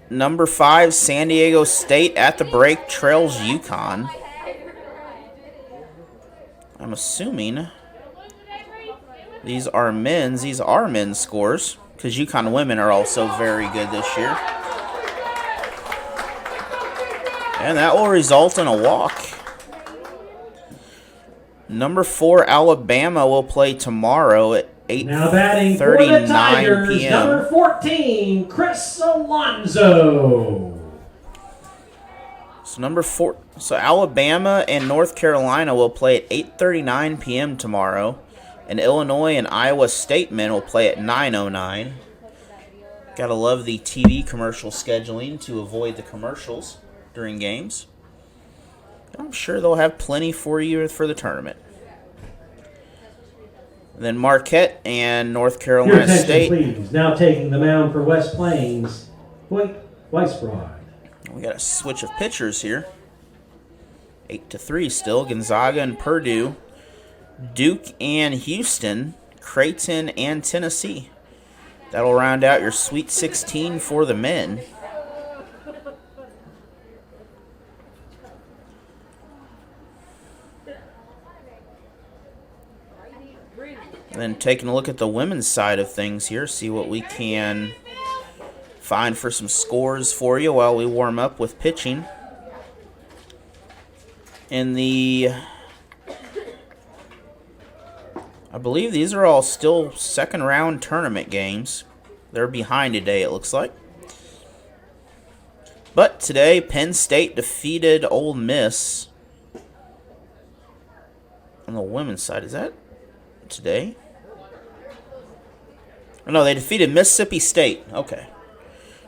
Number 5, San Diego State at the break trails UConn. I'm assuming these are men's. These are men's scores because UConn women are also very good this year. And that will result in a walk. Number 4, Alabama will play tomorrow at
Now batting for the
8:39
Tigers,
p.m.
number 14, Chris Alonzo.
So number 4, so Alabama and North Carolina will play at 8:39 p.m. tomorrow, and Illinois and Iowa State men will play at 9:09. Gotta love the TV commercial scheduling to avoid the commercials during games. I'm sure they'll have plenty for you for the tournament. Then Marquette and North
Your
Carolina
attention,
State.
please. Now taking the mound for West Plains, Hoyt Weisbrod.
We got a switch of pitchers here. 8-3 still. Gonzaga and Purdue. Duke and Houston. Creighton and Tennessee. That'll round out your Sweet 16 for the men. Then taking a look at the women's side of things here, see what we can find for some scores for you while we warm up with pitching. In the, I believe these are all still second round tournament games. They're behind today, it looks like. But today, Penn State defeated Ole Miss. On the women's side, is that today? Oh, no, they defeated Mississippi State. Okay.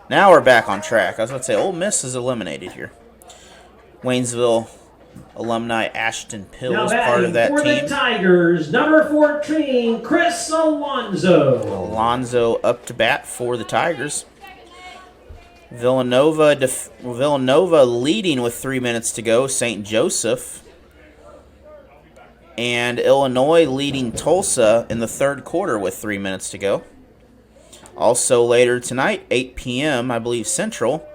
Now we're back on track. I was about to say, Ole Miss is eliminated here. Waynesville alumni Ashton Pill
Now
is part of that
for
team.
the Tigers, number 14, Chris Alonzo.
Alonzo up to bat for the Tigers. Villanova leading with 3 minutes to go, St. Joseph. And Illinois leading Tulsa in the third quarter with 3 minutes to go. Also later tonight, 8 p.m., I believe Central,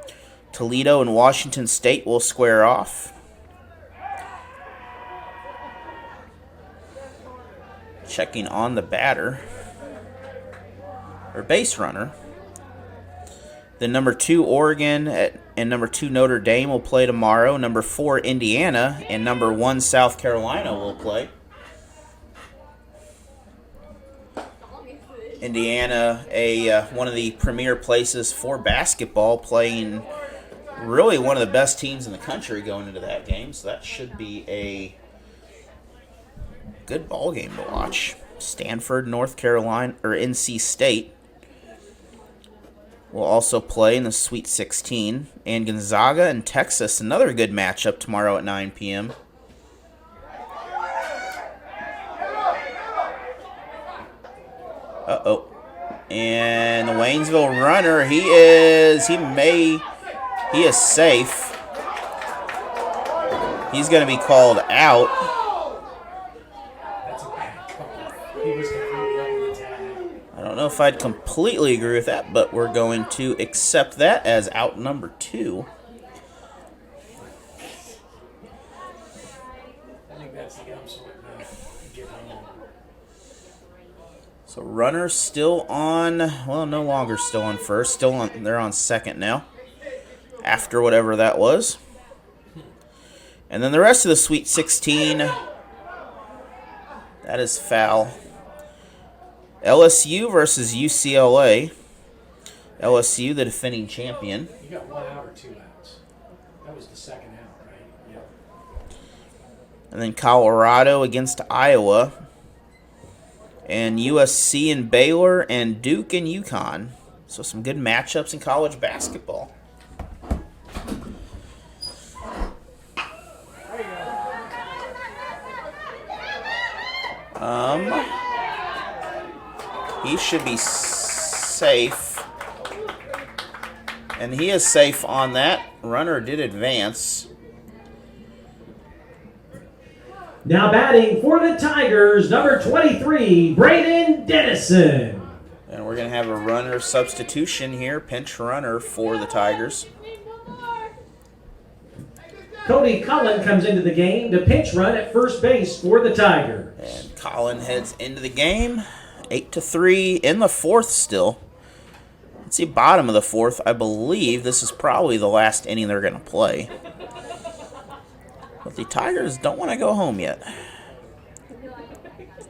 Toledo and Washington State will square off. Checking on the batter, or base runner. Then number 2, Oregon and number 2, Notre Dame will play tomorrow. Number 4, Indiana, and number 1, South Carolina will play. Indiana, one of the premier places for basketball, playing really one of the best teams in the country going into that game. So that should be a good ball game to watch. Stanford, North Carolina, or NC State will also play in the Sweet 16. And Gonzaga and Texas, another good matchup tomorrow at 9 p.m. Uh-oh. And the Waynesville runner, he is safe. He's going to be called out.
That's a bad call. He was completely under the tag.
I don't know if I'd completely agree with that, but we're going to accept that as out number 2.
I think that's the umps wanting to get home.
So runner still on, well, no longer still on first. They're on second now, after whatever that was. And then the rest of the Sweet 16, that is foul. LSU versus UCLA. LSU, the defending champion.
You got 1 out or 2 outs. That was the second out, right? Yep.
And then Colorado against Iowa. And USC and Baylor, and Duke and UConn. So some good matchups in college basketball. He should be safe. And he is safe on that. Runner did advance.
Now batting for the Tigers, number 23, Braden Dennison.
And we're going to have a runner substitution here, pinch runner for the Tigers.
Cody Cullen comes into the game to pinch run at first base for the Tigers.
And Colin heads into the game, 8-3 in the fourth still. Let's see, bottom of the fourth. I believe this is probably the last inning they're going to play. But the Tigers don't want to go home yet.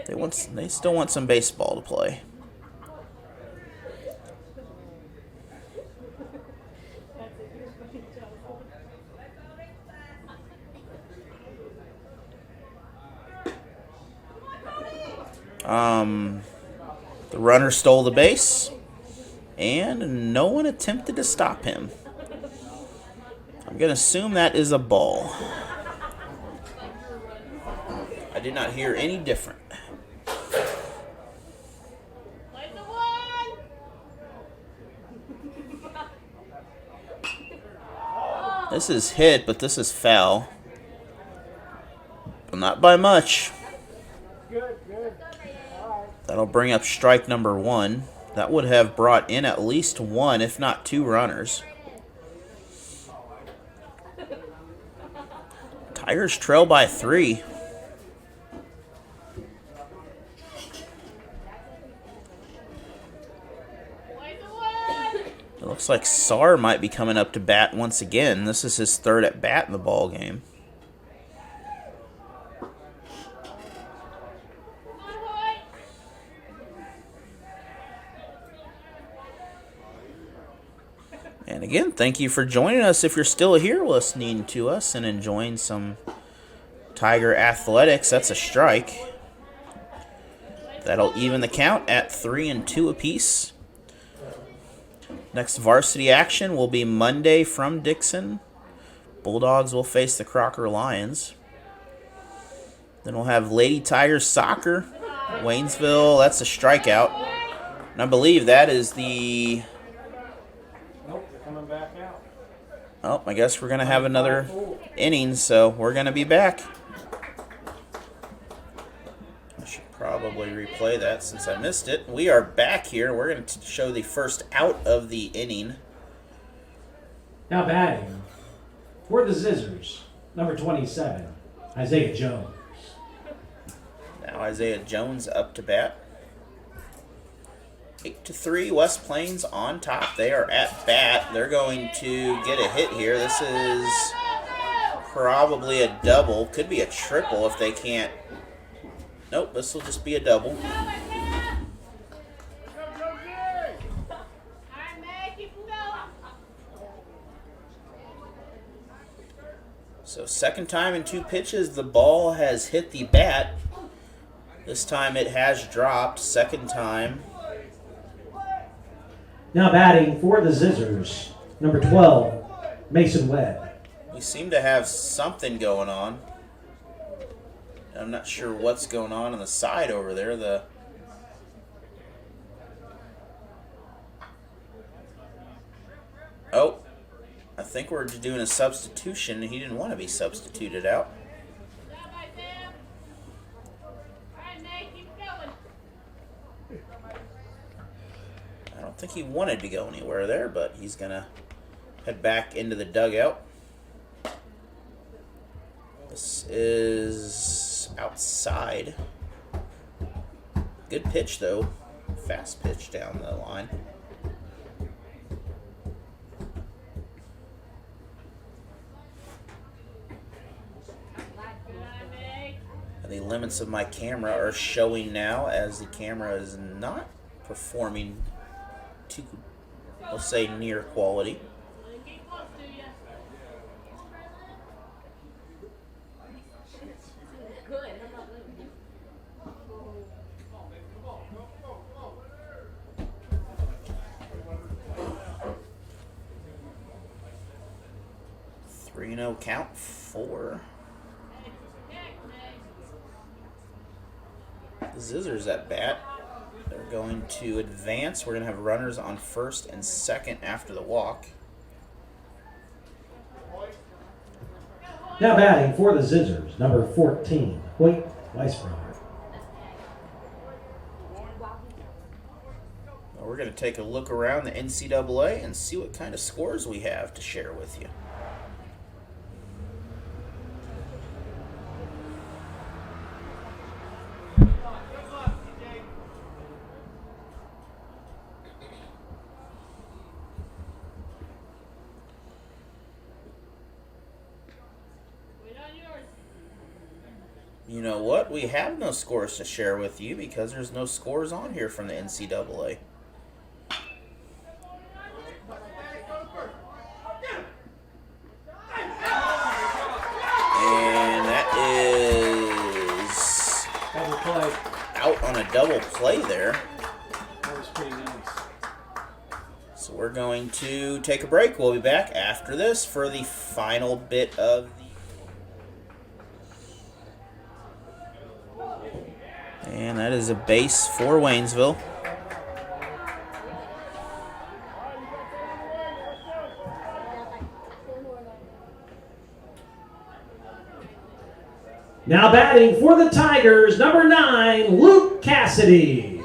They still want some baseball to play. The runner stole the base, and no one attempted to stop him. I'm going to assume that is a ball. I did not hear any different. This is hit, but this is foul. But not by much. That'll bring up strike number 1. That would have brought in at least 1, if not 2 runners. Tigers trail by 3. It looks like Sarr might be coming up to bat once again. This is his 3rd at bat in the ball game. And again, thank you for joining us. If you're still here listening to us and enjoying some Tiger athletics, that's a strike. That'll even the count at 3-2 apiece. Next varsity action will be Monday from Dixon. Bulldogs will face the Crocker Lions. Then we'll have Lady Tigers soccer. Waynesville, that's a strikeout. And I believe that is the...
Nope, they're coming back out.
Oh, I guess we're going to have another inning, so we're going to be back. I should probably replay that since I missed it. We are back here. We're going to show the first out of the inning.
Now batting for the Zizzers, number 27, Isaiah Jones.
Now Isaiah Jones up to bat. 8-3, West Plains on top. They are at bat. They're going to get a hit here. This is probably a double. Could be a triple if they can't. Nope, this will just be a double. So second time in 2 pitches, the ball has hit the bat. This time it has dropped. Second time.
Now batting for the Zizzers, number 12, Mason Webb.
We seem to have something going on. I'm not sure what's going on the side over there. Oh, I think we're just doing a substitution. He didn't want to be substituted out. I don't think he wanted to go anywhere there, but he's going to head back into the dugout. This is outside. Good pitch, though. Fast pitch down the line. And the limits of my camera are showing now, as the camera is not performing to, we'll say, near quality.
Good.
3-0 count for the Zizzers at bat. They're going to advance. We're going to have runners on first and second after the walk.
Now batting for the Zizzers, number 14, Hoyt Weisbrother.
Well, we're going to take a look around the NCAA and see what kind of scores we have to share with you. You know what? We have no scores to share with you because there's no scores on here from the NCAA. And that is
Double play.
out on a double play there.
That was pretty nice.
So we're going to take a break. We'll be back after this for the final bit of the... And that is a base for Waynesville.
Now batting for the Tigers, number 9, Luke Cassidy.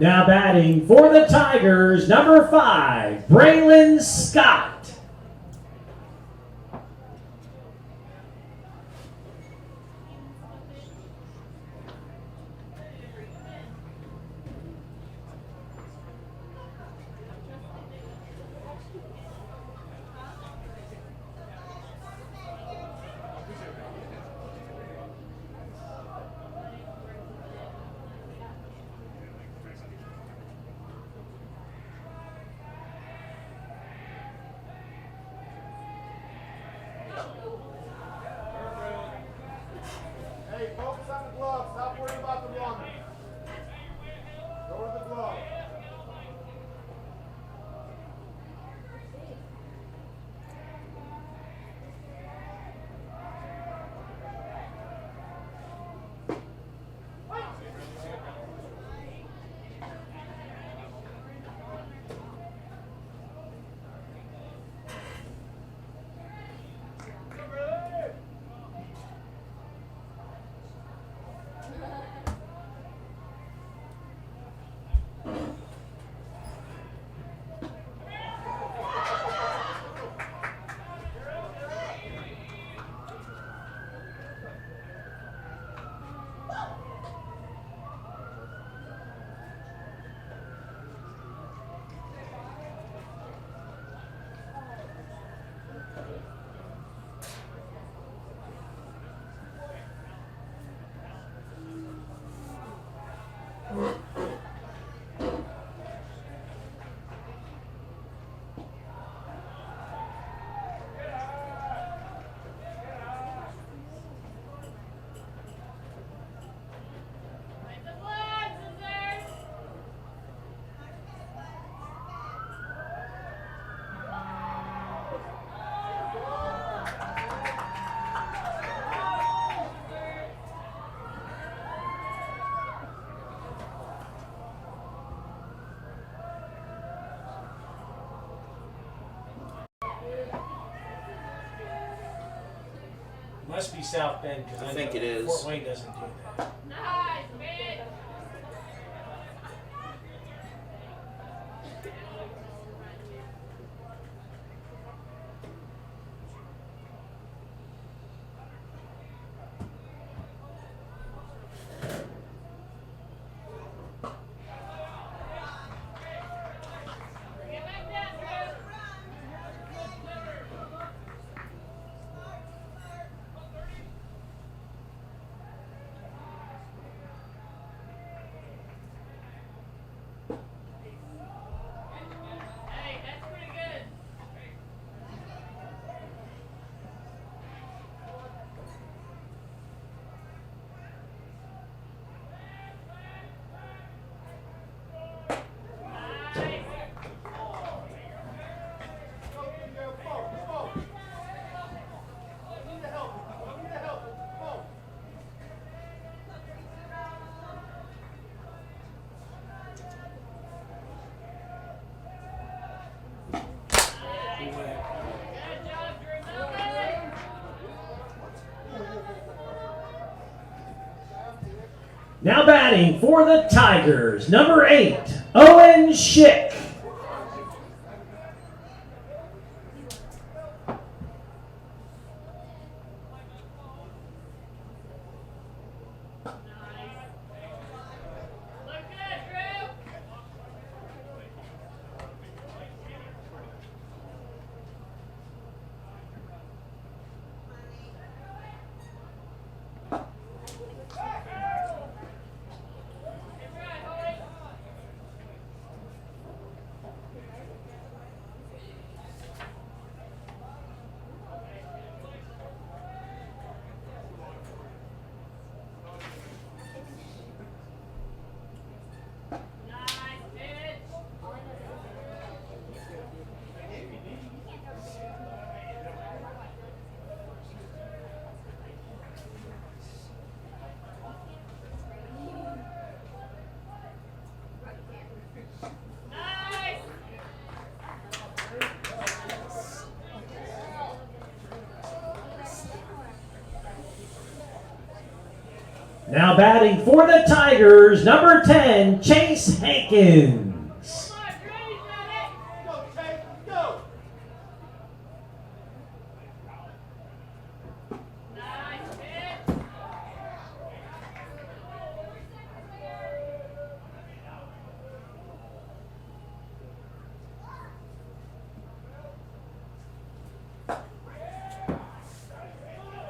Now batting for the Tigers, number 5, Braylon Scott.
Must be South Bend because
I think it is.
Fort Wayne doesn't do that.
Nice, man. Get back down, Drew. Hey, that's pretty good. Nice. Good job, Drew. Move it.
Now batting for the Tigers, number 8, Owen Schick.
Look good, Drew. Good try, Hoy. Nice pitch. Nice.
Now batting for the Tigers, number 10, Chase Hankins.
Come on, Drew, you got it.
Go, Chase, go!
Nice pitch.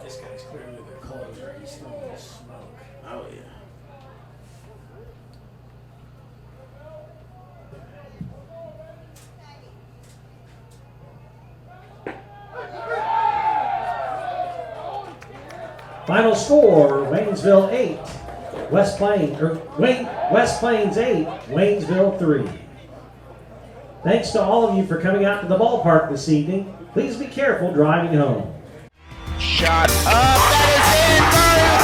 This guy's clearly the closer. He's still gonna smoke.
Oh yeah.
Final score, Waynesville 8, West Plains, or West Plains 8, Waynesville 3. Thanks to all of you for coming out to the ballpark this evening. Please be careful driving home.
Shot up, that is in,